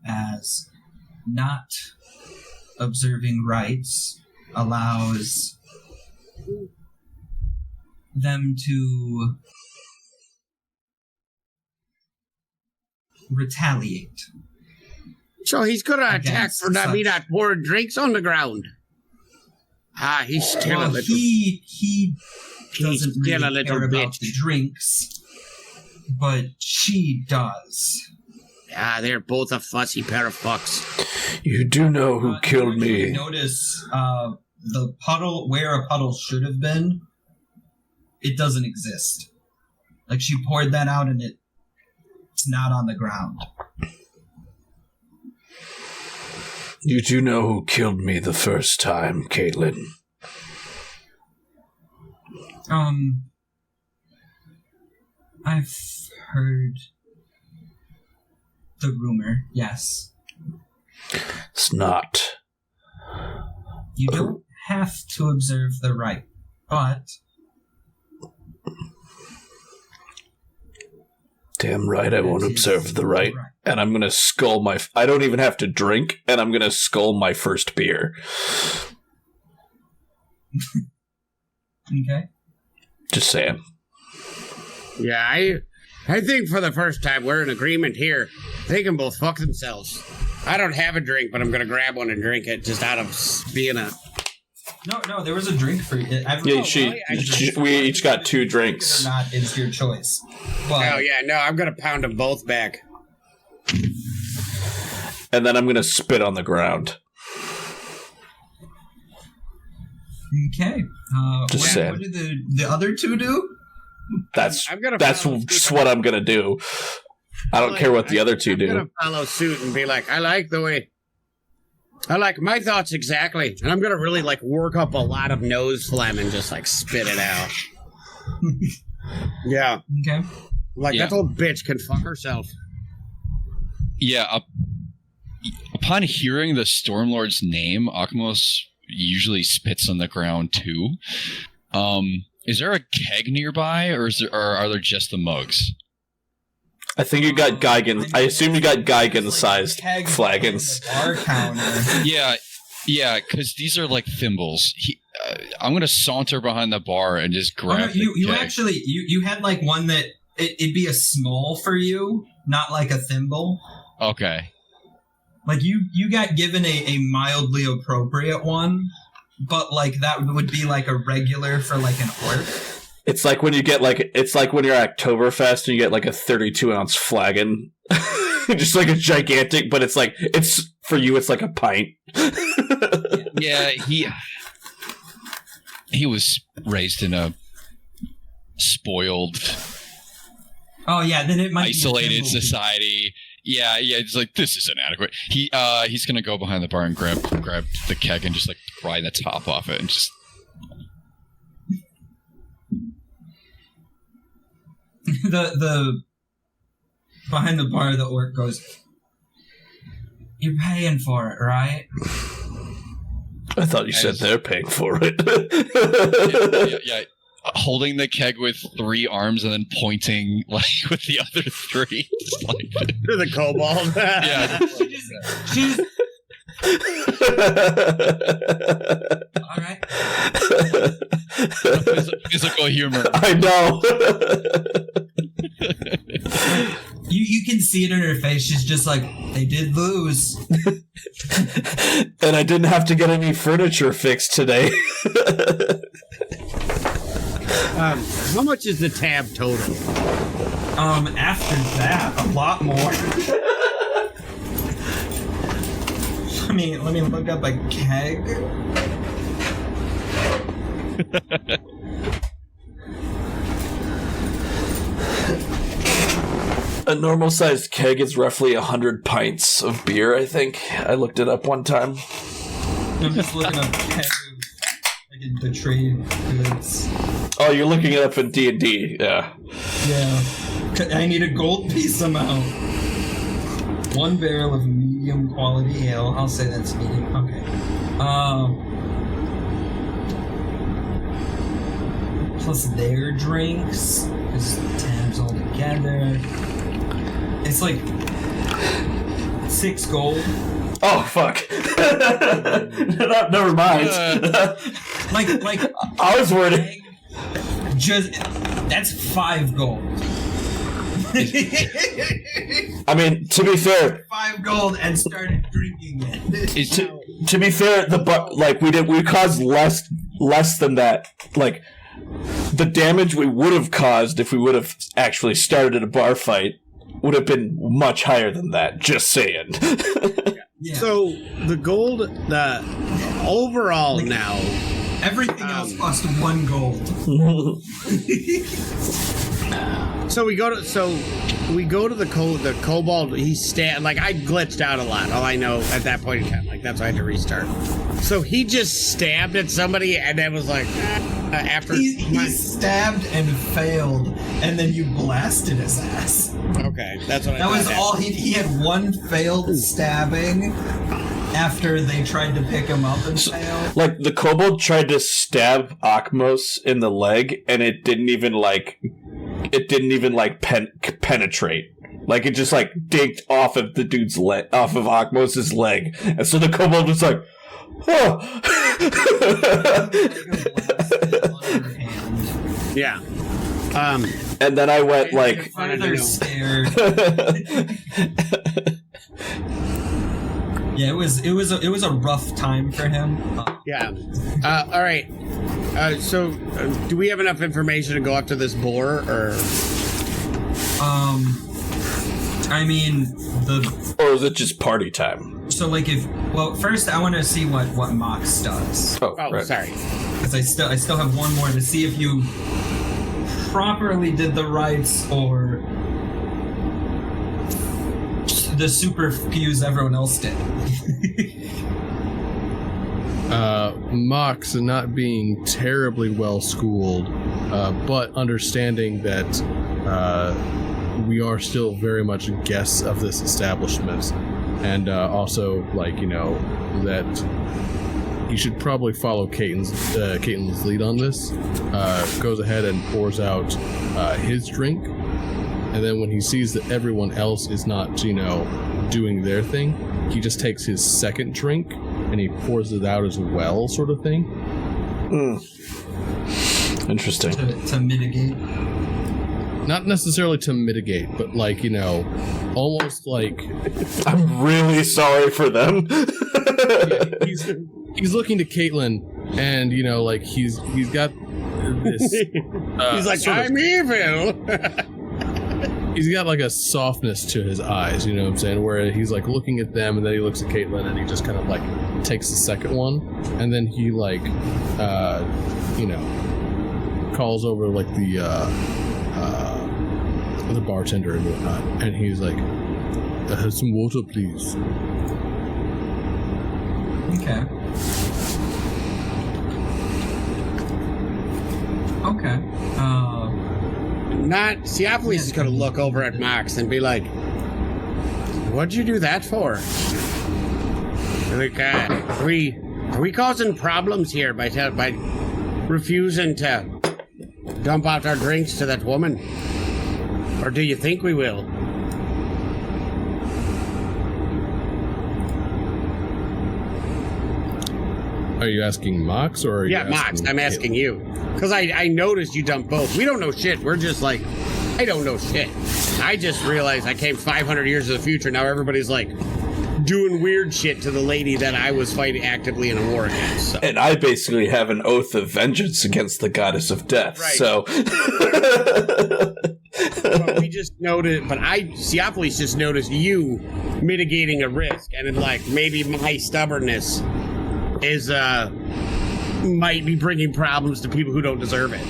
as not observing rites allows them to retaliate. So he's gonna attack for not pouring drinks on the ground. He's still a little. He doesn't still really a little care about bitch. the drinks, but she does. They're both a fussy pair of fucks. You do know who killed me. Notice the puddle, where a puddle should have been, it doesn't exist. Like, she poured that out and it's not on the ground. You do know who killed me the first time, Caitlin. I've heard the rumor, yes. It's not. You don't have to observe the rite, but... Damn right I won't observe the rite. And I'm gonna scull my... I don't even have to drink, and I'm gonna scull my first beer. Okay. Just saying. Yeah, I think for the first time we're in agreement here. They can both fuck themselves. I don't have a drink, but I'm gonna grab one and drink it just out of being a... No, there was a drink for you. We each got 2 drinks. Or not is your choice. But, Oh, yeah, no, I'm gonna pound them both back. And then I'm gonna spit on the ground. Okay. Just saying. What do the other 2 do? That's I'm gonna just what I'm gonna do. I don't care what the other 2 do. I'm gonna follow suit and be like, I like my thoughts exactly. And I'm gonna really work up a lot of nose phlegm and just spit it out. Yeah. Okay. That old bitch can fuck herself. Yeah. Upon hearing the Stormlord's name, Akmos usually spits on the ground too. Is there a keg nearby, or are there just the mugs? I think you got Geigen. I assume you got Geigen-sized flagons. Bar counter. Yeah, because these are like thimbles. I'm gonna saunter behind the bar and just grab. You actually you had like one that it'd be a small for you, not like a thimble. Okay. Like you got given a mildly appropriate one, but like that would be like a regular for like an orc. It's like when you get it's like when you're at Oktoberfest and you get like a 32-ounce flagon. Just like a gigantic, but it's like, it's for you, it's like a pint. Yeah, he was raised in a spoiled, then it might isolated be society. Yeah, it's like, this is inadequate. He's gonna go behind the bar and grab the keg and just like pry the top off it and just. the behind the bar, the orc goes, "You're paying for it, right?" I thought you said they're paying for it. Yeah. Holding the keg with 3 arms and then pointing like with the other 3. Just like to the kobold. Yeah. She's all right. Physical humor. I know. You can see it in her face. She's just like, they did lose. And I didn't have to get any furniture fixed today. How much is the tab total? After that, a lot more. Let me look up a keg. A normal-sized keg is roughly 100 pints of beer, I think. I looked it up one time. I'm just looking up keg of the trade goods. Oh, you're looking it up in D&D, yeah. Yeah. I need a gold piece amount. 1 barrel of medium quality ale. I'll say that's medium. Okay. Plus their drinks. Because tabs all together. It's like 6 gold. Oh, fuck. Never mind. Like I was worried. That's 5 gold. I mean, to be fair, 5 gold and started drinking it. To be fair, we caused less than that. Like, the damage we would have caused if we would have actually started a bar fight would have been much higher than that. Just saying. Yeah. So the gold, the overall now. Everything else cost 1 gold. So we go to the kobold. He I glitched out a lot. All I know at that point in time, that's why I had to restart. So he just stabbed at somebody, and then was like, after he stabbed and failed, and then you blasted his ass. Okay, that's what. That was all. He had 1 failed stabbing after they tried to pick him up and failed. Like, the kobold tried to stab Akmos in the leg, and it didn't even penetrate. Like, it just dinked off of the dude's leg, off of Akmos' leg, and so the kobold was like, oh. Yeah. And then I went Further scared. Yeah, it was a rough time for him. Yeah. All right. So, do we have enough information to go after this boar, or? Or is it just party time? So, first I want to see what Mox does. Oh, right. Sorry. Because I still have one more to see if you properly did the rites or the super fuse everyone else did. Mox not being terribly well schooled, but understanding that we are still very much guests of this establishment, and also that he should probably follow Caitlin's lead on this. Goes ahead and pours out his drink, and then when he sees that everyone else is not doing their thing, he just takes his second drink and he pours it out as well, sort of thing. Interesting. To mitigate. Not necessarily to mitigate, but like, you know, almost like I'm really sorry for them. he's looking to Caitlin, and you know, like he's got this. He's like, I'm evil. He's got like a softness to his eyes, you know what I'm saying? Where he's like looking at them, and then he looks at Caitlin, and he just kind of like takes the second one, and then he like, you know, calls over like the bartender and whatnot, and he's like, some water, please. Okay. Theopolis is going to look over at Max and be like, what'd you do that for? Like, are we causing problems here by refusing to dump out our drinks to that woman? Or do you think we will? Are you asking Mox or are you asking Mox, I'm asking you. Because I noticed you dumped both. We don't know shit. We're just like, I don't know shit. I just realized I came 500 years in the future. Now everybody's like doing weird shit to the lady that I was fighting actively in a war against. So. And I basically have an oath of vengeance against the goddess of death. Right. So. But we just noticed, Theopolis just noticed you mitigating a risk. And then, like, maybe my stubbornness is, might be bringing problems to people who don't deserve it.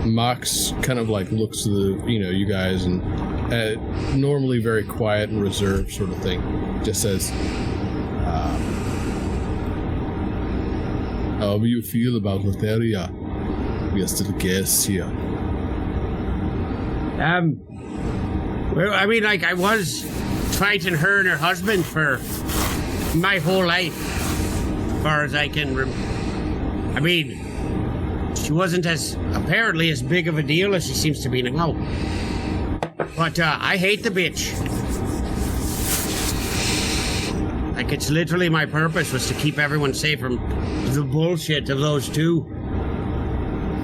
Mox kind of like looks to the, you know, you guys, and normally very quiet and reserved sort of thing, just says, how do you feel about Lotheria? We are still guests here. Well, I mean, like, I was fighting her and her husband for my whole life, as far as I can I mean, she wasn't apparently as big of a deal as she seems to be now. But I hate the bitch. Like, it's literally my purpose was to keep everyone safe from the bullshit of those two.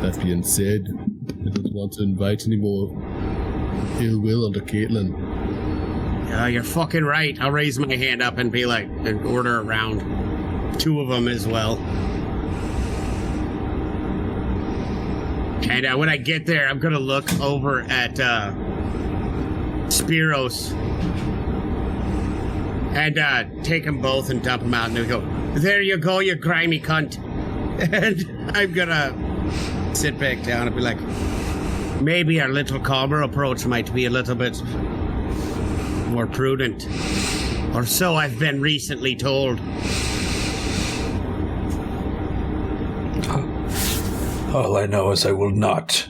That being said, I don't want to invite any more ill will onto Caitlin. You're fucking right. I'll raise my hand up and be like, and order around. Two of them as well. And when I get there, I'm gonna look over at Spiros and take them both and dump them out, and they'll go, there you go, you grimy cunt. And I'm gonna sit back down and be like, maybe our little calmer approach might be a little bit more prudent. Or so I've been recently told. All I know is I will not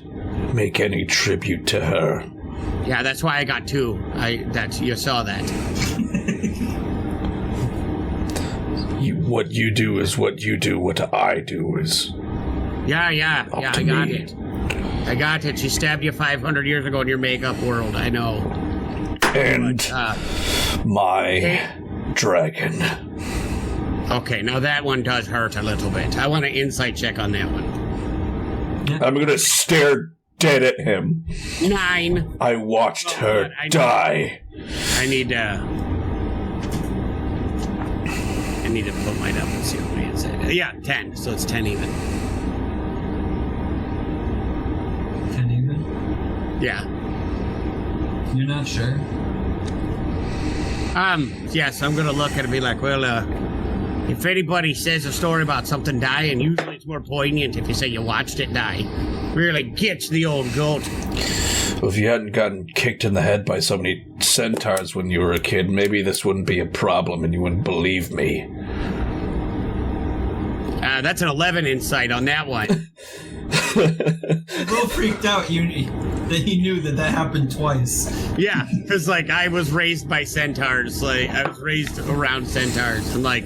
make any tribute to her. Yeah, that's why I got two. You saw that. What you do is what you do. What I do is. Yeah, I got it. I got it. She stabbed you 500 years ago in your makeup world. I know. And my dragon. Okay, now that one does hurt a little bit. I want an insight check on that one. I'm gonna stare dead at him. 9. I watched her die. I need to put mine up and see what my insight is. Yeah, 10. So it's 10 even. 10 even? Yeah. You're not sure? Yes, I'm gonna look at it and be like, well, if anybody says a story about something dying, usually it's more poignant if you say you watched it die. Really gets the old goat. Well, if you hadn't gotten kicked in the head by so many centaurs when you were a kid, maybe this wouldn't be a problem and you wouldn't believe me. That's an 11 insight on that one. Real freaked out that he knew that happened twice. Yeah, because, like, I was raised by centaurs. Like, I was raised around centaurs. And, like,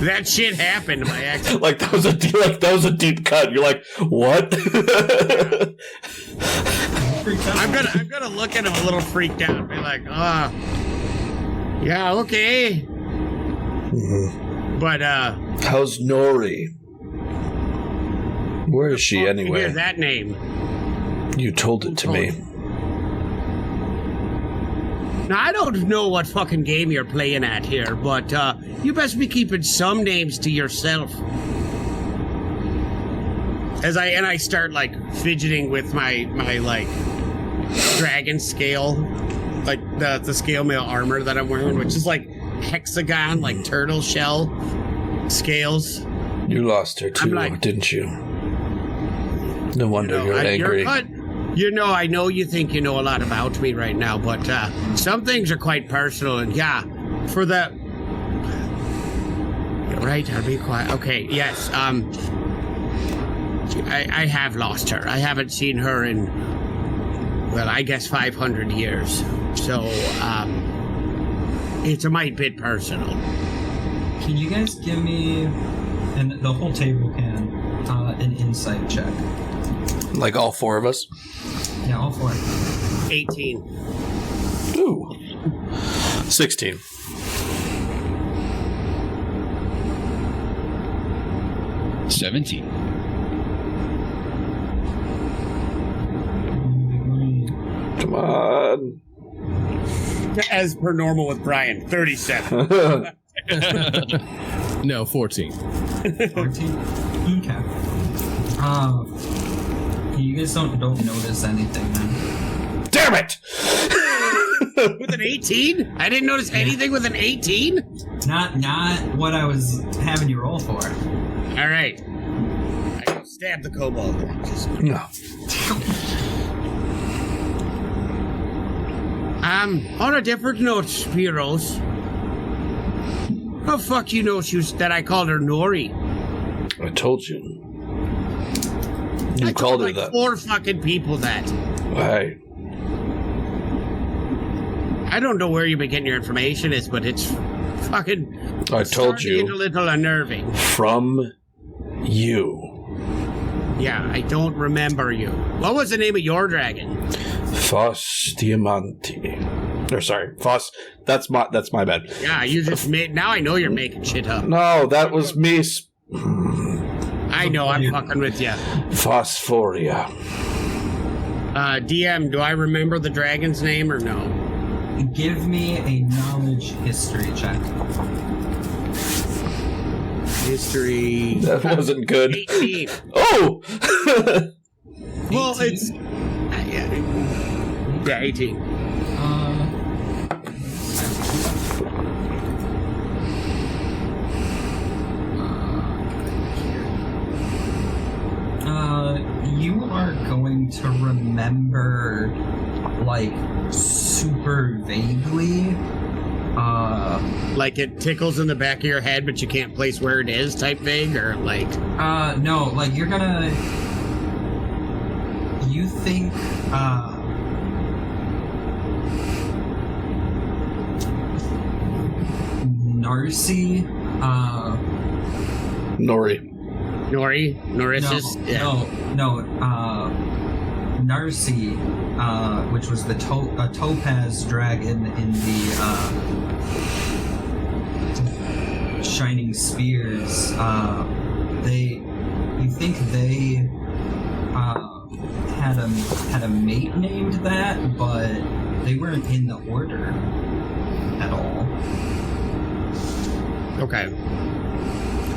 that shit happened by accident. That was a deep cut. You're like, what? I'm gonna look at him a little freaked out and be like, yeah, okay. Mm-hmm. But, how's Nori? Where is she anyway? Hear that name. You told it to me. Now, I don't know what fucking game you're playing at here, but you best be keeping some names to yourself. I start like fidgeting with my like dragon scale, like the scale mail armor that I'm wearing, which is like hexagon, like turtle shell scales. You lost her too, didn't you? No wonder you're angry. I know you think you know a lot about me right now, but some things are quite personal, and for the... You're right, I'll be quiet. Okay, yes, I have lost her. I haven't seen her in, well, I guess 500 years. So, it's a might bit personal. Can you guys give me, and the whole table can, an insight check? Like all four of us? Yeah, all four. 18. Ooh. 16. $17. Come on. As per normal with Brian, 37. No, 14. 14? Okay. You guys don't notice anything then. Damn it! With an 18? I didn't notice anything with an 18? Not what I was having you roll for. All right. I will stab the kobold. No. On a different note, Spiros. How the fuck you know that I called her Nori? I told you. You called her like that. 4 fucking people that. Hey. I don't know where you've been getting your information is, but it's fucking... I told you. It's a little unnerving. From you. Yeah, I don't remember you. What was the name of your dragon? Fos Diamante. Or sorry, Fos. That's my bad. Yeah, you just made... Now I know you're making shit up. No, that was me. I know, I'm fucking with you. Phosphoria. DM, do I remember the dragon's name or no? Give me a knowledge history check. History... That wasn't good. 18. Oh! Well, it's... Yeah, 18. You are going to remember, like, super vaguely. Like it tickles in the back of your head, but you can't place where it is type thing, or like... No, like, you're gonna... You think, Narcy, Norris? Narcy, which was the topaz dragon in the Shining Spears. You think they had a mate named that, but they weren't in the order at all. Okay.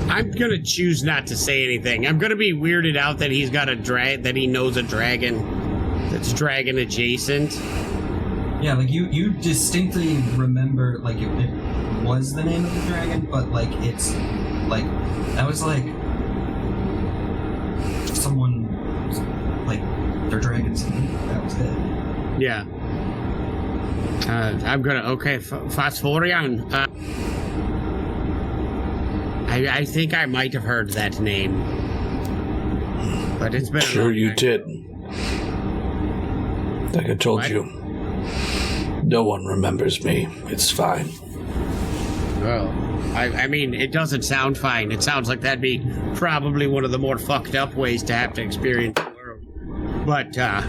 I'm gonna choose not to say anything. I'm gonna be weirded out that he's got that he knows a dragon that's dragon adjacent. Yeah, like you distinctly remember, like it was the name of the dragon, but like it's like that was like someone like their dragon's name. That was it. Yeah. I'm gonna Phosphorion. I think I might have heard that name, but it's been sure you did. Like I told you, no one remembers me. It's fine. Well, I mean, it doesn't sound fine. It sounds like that'd be probably one of the more fucked up ways to have to experience the world. But, I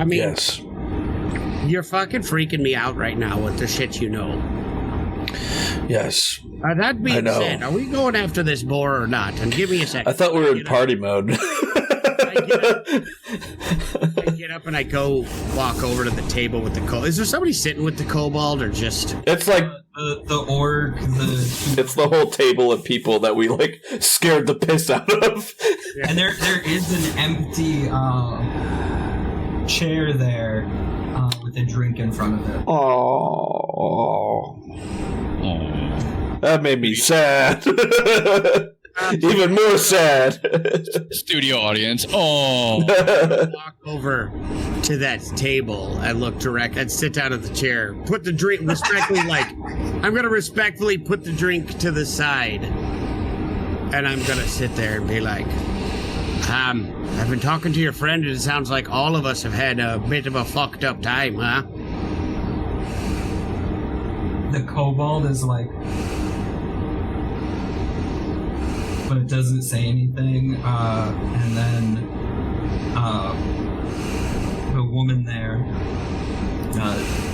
mean, yes, you're fucking freaking me out right now with the shit you know. Yes. That being said, are we going after this boar or not? And give me a second. I thought we were in party mode. I get up and I go walk over to the table with the kobold. Is there somebody sitting with the kobold or just... It's like... the orc, It's the whole table of people that we, like, scared the piss out of. Yeah. And there is an empty chair there with a drink in front of it. Oh, that made me sad. Even more sad. Studio audience. Oh. Walk over to that table and look direct and sit down at the chair. Put the drink respectfully, I'm going to respectfully put the drink to the side. And I'm going to sit there and be like, I've been talking to your friend, and it sounds like all of us have had a bit of a fucked up time, huh? The kobold is like, but it doesn't say anything. And then the woman there,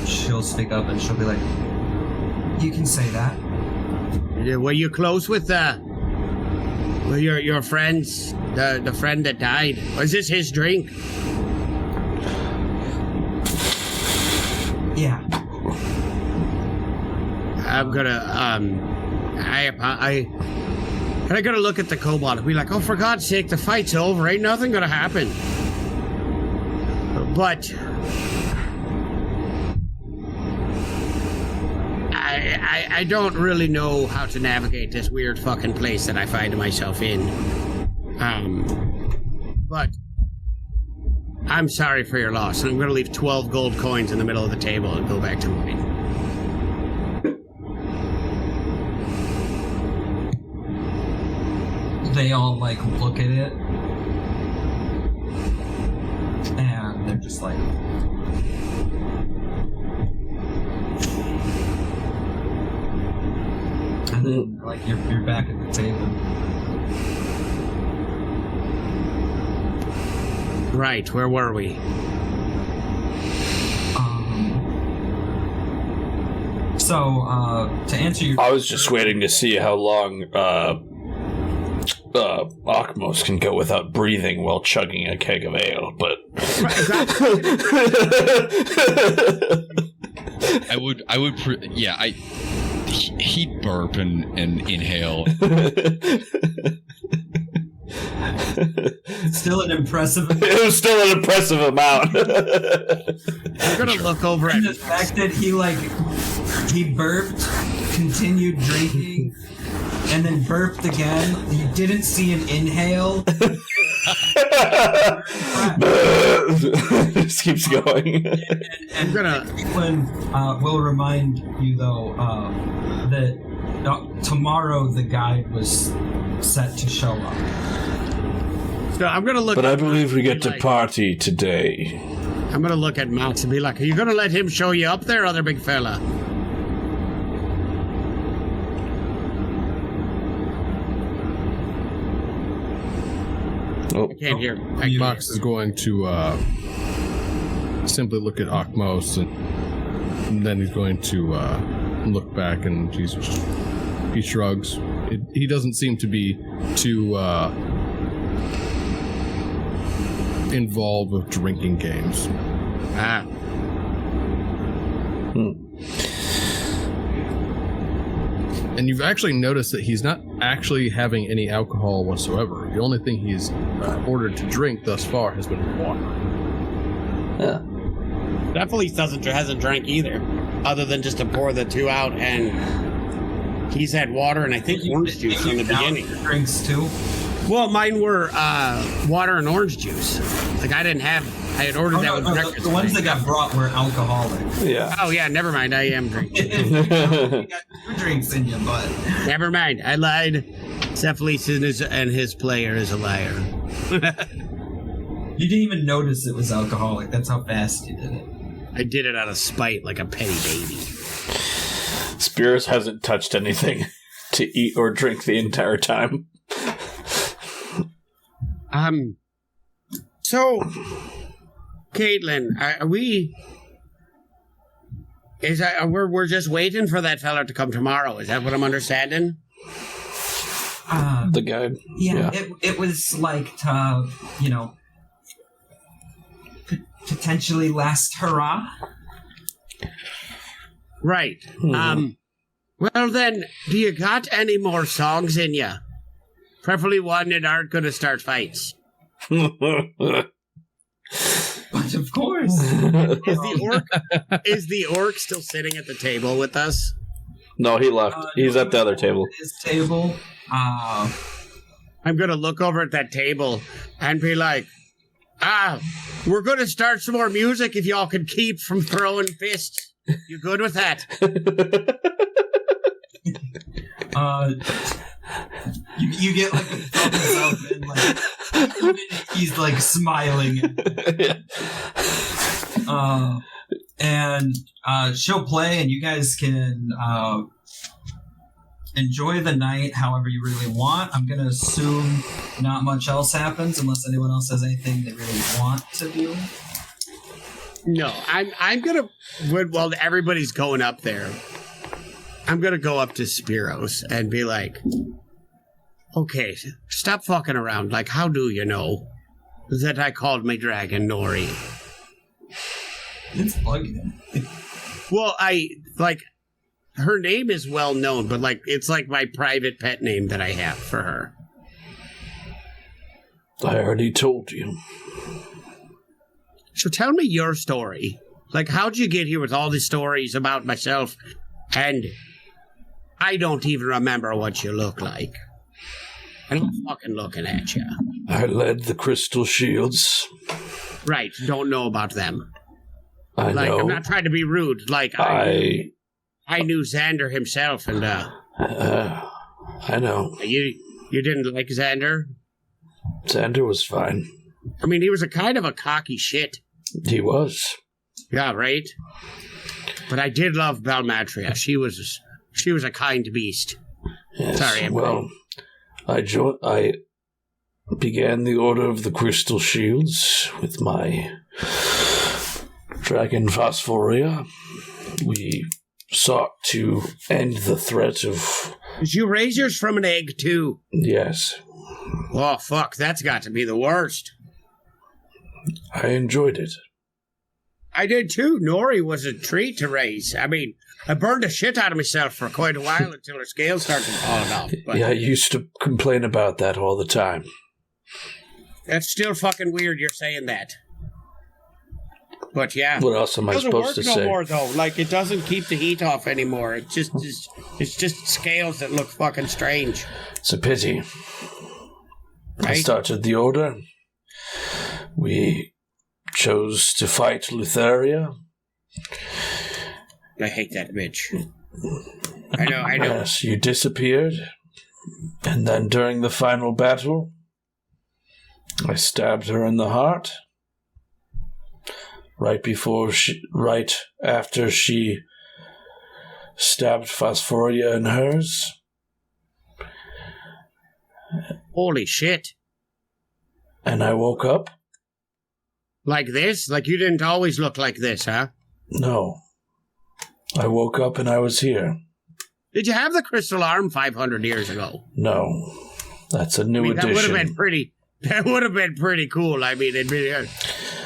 she'll speak up and she'll be like, "You can say that." Were you close with your friends, the friend that died? Was this his drink? Yeah. I'm gonna I gotta look at the kobold and be like, oh, for God's sake, the fight's over. Ain't nothing gonna happen. But I don't really know how to navigate this weird fucking place that I find myself in. But I'm sorry for your loss. I'm gonna leave 12 gold coins in the middle of the table and go back to mine. They all like look at it and they're just like, and then like you're back at the table. Right, where were we? So to answer your, I was just waiting to see how long Akmos can go without breathing while chugging a keg of ale, but he'd burp and inhale. still an impressive. It was still an impressive amount. I'm gonna look over at the fact that he burped, continued drinking, and then burped again. You didn't see an inhale. Just keeps going. And Cleveland will remind you, though, that tomorrow the guide was set to show up. So I'm gonna look. But I believe we get to party today. I'm gonna look at Max and be like, "Are you gonna let him show you up there, other big fella?" Oh. I can't hear. Max is going to simply look at Akmos, and then he's going to look back, and he shrugs. He doesn't seem to be too involved with drinking games. And you've actually noticed that he's not actually having any alcohol whatsoever. The only thing he's ordered to drink thus far has been water. Yeah. Definitely hasn't drank either, other than just to pour the two out, and he's had water and I think orange juice in the beginning. Drinks too. Well, mine were water and orange juice. Like I had ordered that with breakfast. The ones that got brought were alcoholic. Yeah. Oh yeah, never mind. I am drinking. You got 2 drinks in your butt. Never mind. I lied. Cephalus and his player is a liar. You didn't even notice it was alcoholic. That's how fast you did it. I did it out of spite like a petty baby. Spears hasn't touched anything to eat or drink the entire time. So, Caitlin, are we We're just waiting for that fella to come tomorrow. Is that what I'm understanding? The guy. Yeah. It was like to, potentially last hurrah. Right. Mhm. Well then, do you got any more songs in you? Preferably one that aren't going to start fights. But of course. Is the orc still sitting at the table with us? No, he left. He's at the other table. His table. I'm going to look over at that table and be like, we're going to start some more music if y'all can keep from throwing fists. You good with that? You get like a thumbs up and like he's like smiling. And she'll play, and you guys can enjoy the night however you really want. I'm gonna assume not much else happens unless anyone else has anything they really want to do. No, I'm gonna. While everybody's going up there, I'm gonna go up to Spiros and be like, "Okay, stop fucking around. Like, how do you know that I called my dragon Nori?" It's bugging. Well, her name is well known, but like it's like my private pet name that I have for her. I already told you. So tell me your story. Like, how'd you get here with all these stories about myself? And I don't even remember what you look like. And I'm fucking looking at you. I led the Crystal Shields. Right, don't know about them. I know. I'm not trying to be rude. Like, I knew Xander himself, and I know. You didn't like Xander? Xander was fine. I mean, he was a kind of a cocky shit. He was. Yeah, right? But I did love Balmatria. She was a kind beast. Yes, Sorry, I began the Order of the Crystal Shields with my dragon Phosphoria. We sought to end the threat of... Did you raise yours from an egg, too? Yes. Oh, fuck, that's got to be the worst. I enjoyed it. I did, too. Nori was a treat to raise. I mean, I burned the shit out of myself for quite a while until her scales started falling off. But yeah, I used to complain about that all the time. that's still fucking weird you're saying that. But yeah. What else am I supposed to say? It doesn't work no more, though. Like, it doesn't keep the heat off anymore. It's just scales that look fucking strange. It's a pity. Right? I started the Order. We chose to fight Lutheria. I hate that bitch. I know. Yes, you disappeared. And then during the final battle, I stabbed her in the heart. Right after she stabbed Phosphoria in hers. Holy shit. And I woke up. Like this? Like you didn't always look like this, huh? No. I woke up and I was here. Did you have the crystal arm 500 years ago? No. That's a new addition. That would have been pretty cool. I mean, it'd be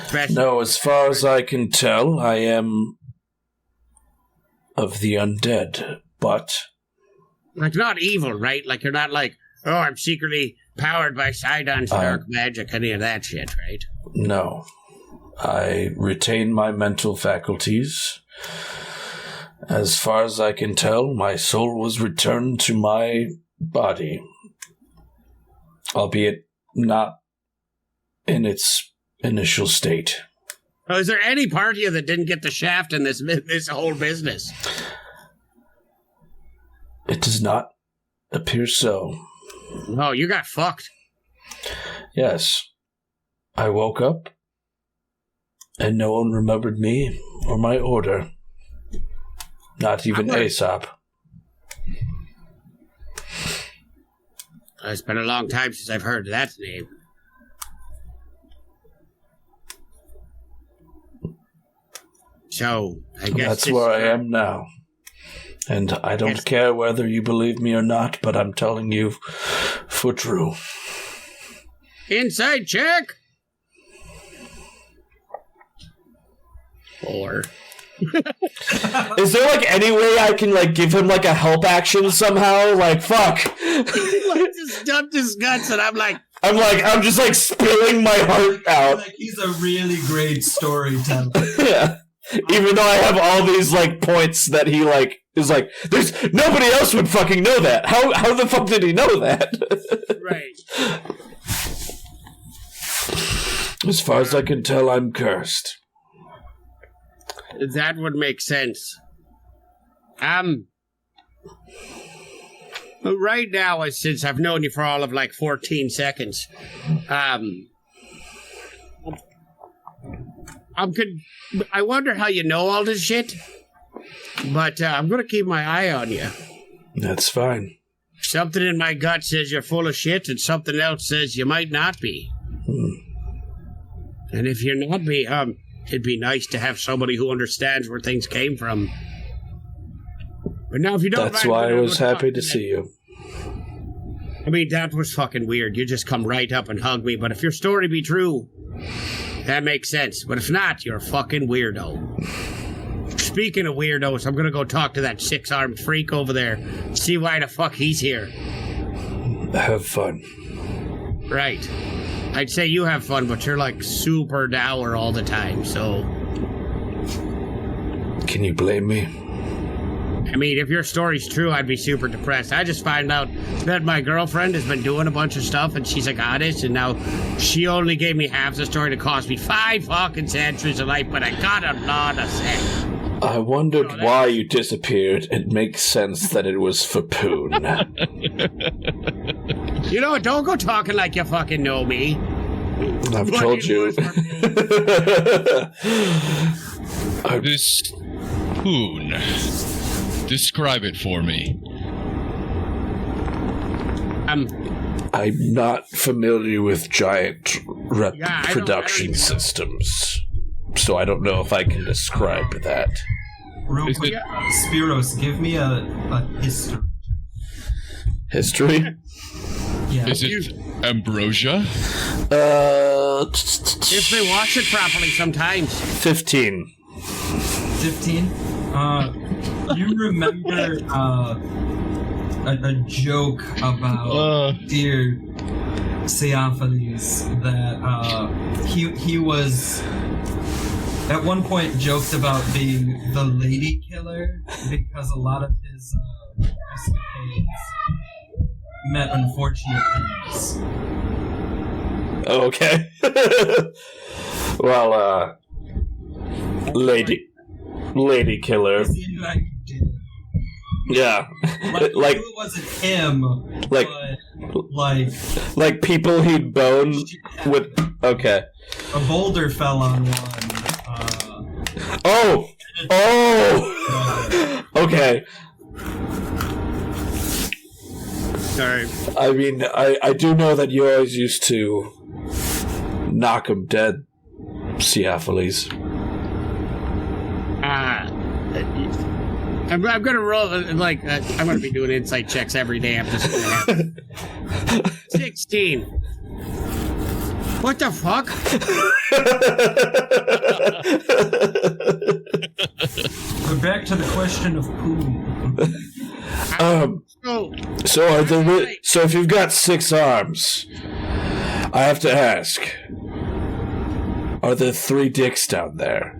special. No, as far as I can tell, I am of the undead, but... Like, not evil, right? Like, you're not like, oh, I'm secretly powered by Sidon's dark magic, any of that shit, right? No. I retain my mental faculties. As far as I can tell, my soul was returned to my body. Albeit not in its initial state. Oh, is there any part of you that didn't get the shaft in this whole business? It does not appear so. Oh, you got fucked. Yes. I woke up, and no one remembered me or my order. Not even Aesop. It's been a long time since I've heard that name. So, I guess That's where I am now. And I don't care whether you believe me or not, but I'm telling you for true. Inside check! 4. Is there, like, any way I can, like, give him, like, a help action somehow? Like, fuck. He just dumped his guts, and I'm just, like, spilling my heart out. Like, he's a really great storyteller. Yeah. Even though I have all these, like, points that he, like, is like, there's nobody else would fucking know that. How the fuck did he know that? Right. As far as I can tell, I'm cursed. That would make sense. Right now, since I've known you for all of like 14 seconds, I wonder how you know all this shit, but I'm gonna keep my eye on you. That's fine. Something in my gut says you're full of shit, and something else says you might not be. And if you're not be, it'd be nice to have somebody who understands where things came from. But now, if you don't, that's why I was happy to see you. I mean, that was fucking weird. You just come right up and hug me. But if your story be true, that makes sense. But if not, you're a fucking weirdo. Speaking of weirdos, I'm gonna go talk to that 6-armed freak over there. See why the fuck he's here. Have fun. Right. I'd say you have fun, but you're like super dour all the time, so... Can you blame me? I mean, if your story's true, I'd be super depressed. I just found out that my girlfriend has been doing a bunch of stuff, and she's a goddess, and now she only gave me half the story to cost me 5 fucking centuries of life, but I got a lot of sense. I wondered why you disappeared. It makes sense that it was for Poon. You know what? Don't go talking like you fucking know me. I've told you. This Poon. Describe it for me. I'm not familiar with giant reproduction systems, so I don't know if I can describe that. Real quick, Spiros, give me a history. History? Yeah. Is it ambrosia? If they wash it properly sometimes. 15. 15? You remember a joke about dear Theophanes that he was at one point joked about being the lady killer because a lot of his escapades met unfortunate ends. Okay. Well, lady killer. Yeah. Like it wasn't him. Like people he'd boned with. Okay. A boulder fell on one. Oh. Okay. Sorry. I mean, I do know that you always used to knock him dead, Theophanes. I'm gonna roll, I'm gonna be doing insight checks every day after school. 16. What the fuck? But back to the question of Poon. So if you've got 6 arms, I have to ask, are there 3 dicks down there?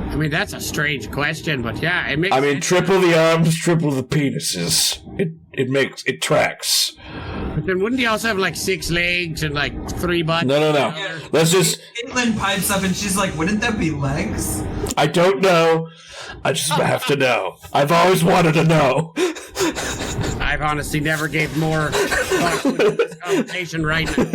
I mean, that's a strange question, but yeah, it makes sense. Triple the arms, triple the penises. It tracks. But then wouldn't he also have 6 legs and 3 butts? No. Yeah. Let's just... Caitlin pipes up and she's like, wouldn't that be legs? I don't know. I just have to know. I've always wanted to know. I've honestly never gave more thought to this conversation right now.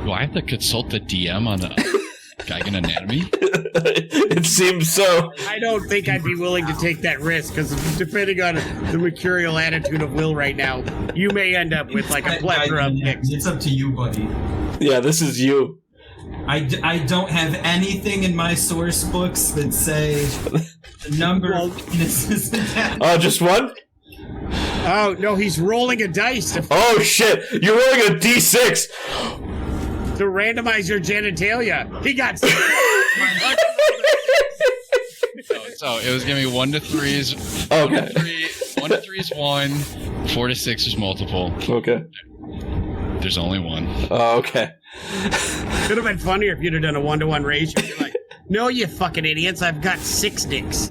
Do I have to consult the DM on Geigen Anatomy? It seems so. I don't think I'd be willing to take that risk, because depending on the mercurial attitude of Will right now, you may end up with a plethora of dicks. It's up to you, buddy. Yeah, this is you. I don't have anything in my source books that say the number of penises attached. Oh, just one? Oh, no, he's rolling a dice to Oh, shit. You're rolling a d6. randomize your genitalia. He got... So it was gonna be 1 to 3 is Okay. 1 to 3 is 1, 4 to 6 is multiple. Okay. There's only one. Okay. Could have been funnier if you'd have done a 1-to-1 ratio. You're like, no, you fucking idiots, I've got 6 dicks.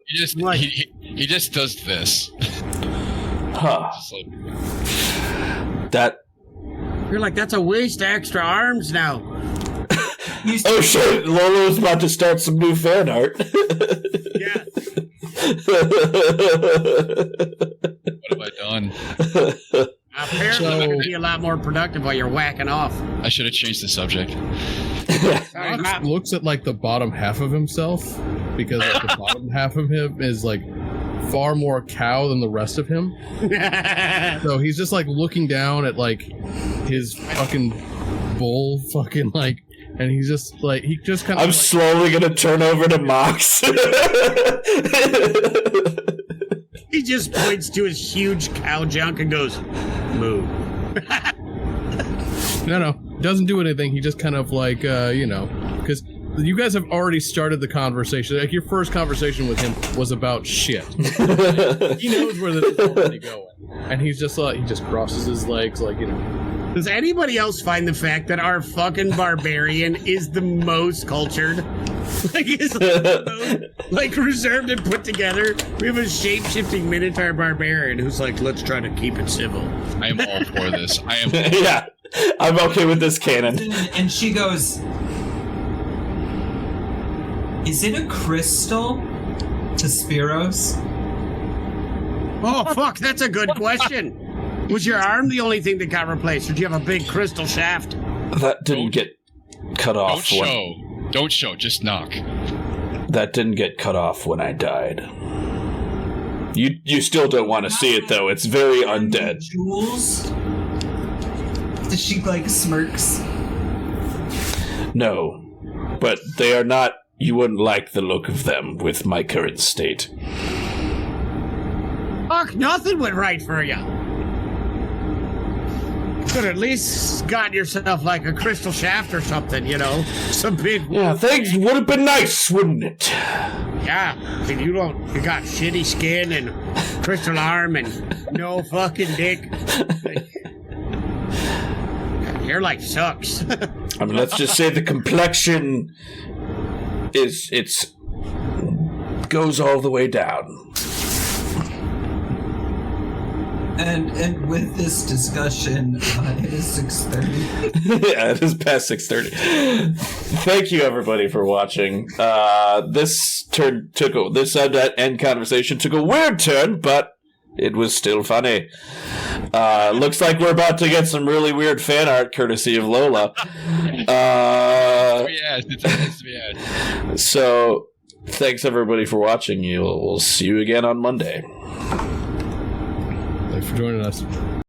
He just does this. Huh. Just like, That... You're like, that's a waste of extra arms now. Oh shit, Lolo's about to start some new fan art. Yeah. what have I done? Apparently, you're going to be a lot more productive while you're whacking off. I should have changed the subject. He looks at like the bottom half of himself because like, the bottom half of him is like far more cow than the rest of him. So he's just like looking down at like his fucking bull fucking like, and he's just like, he just kind of... I'm like, slowly gonna turn over to Mox. He just points to his huge cow junk and goes, moo. No, doesn't do anything. He just kind of like, because you guys have already started the conversation. Like your first conversation with him was about shit. He knows where this is already going, and he's just like, he just crosses his legs, like Does anybody else find the fact that our fucking barbarian is the most cultured? Like, he's like reserved and put together. We have a shape-shifting Minotaur barbarian who's like, let's try to keep it civil. I am all for this. I am. Yeah, I'm okay with this canon. And she goes, is it a crystal to Spiros? Oh, fuck, that's a good question. Was your arm the only thing that got replaced, or do you have a big crystal shaft? That didn't get cut off. Don't show. Just knock. That didn't get cut off when I died. You still don't want to see it though. It's very undead. Jewels? Does she like smirks? No, but they are not. You wouldn't like the look of them with my current state. Fuck, nothing went right for you. Could at least got yourself like a crystal shaft or something, some big... Yeah, things would have been nice, wouldn't it? Yeah, and you got shitty skin and crystal arm and no fucking dick. Your life sucks. I mean, let's just say the complexion goes all the way down. And with this discussion, it is 6:30. Yeah, it is past 6:30. Thank you, everybody, for watching. This end conversation took a weird turn, but it was still funny. Looks like we're about to get some really weird fan art, courtesy of Lola. So, thanks, everybody, for watching. We'll see you again on Monday. Thanks for joining us.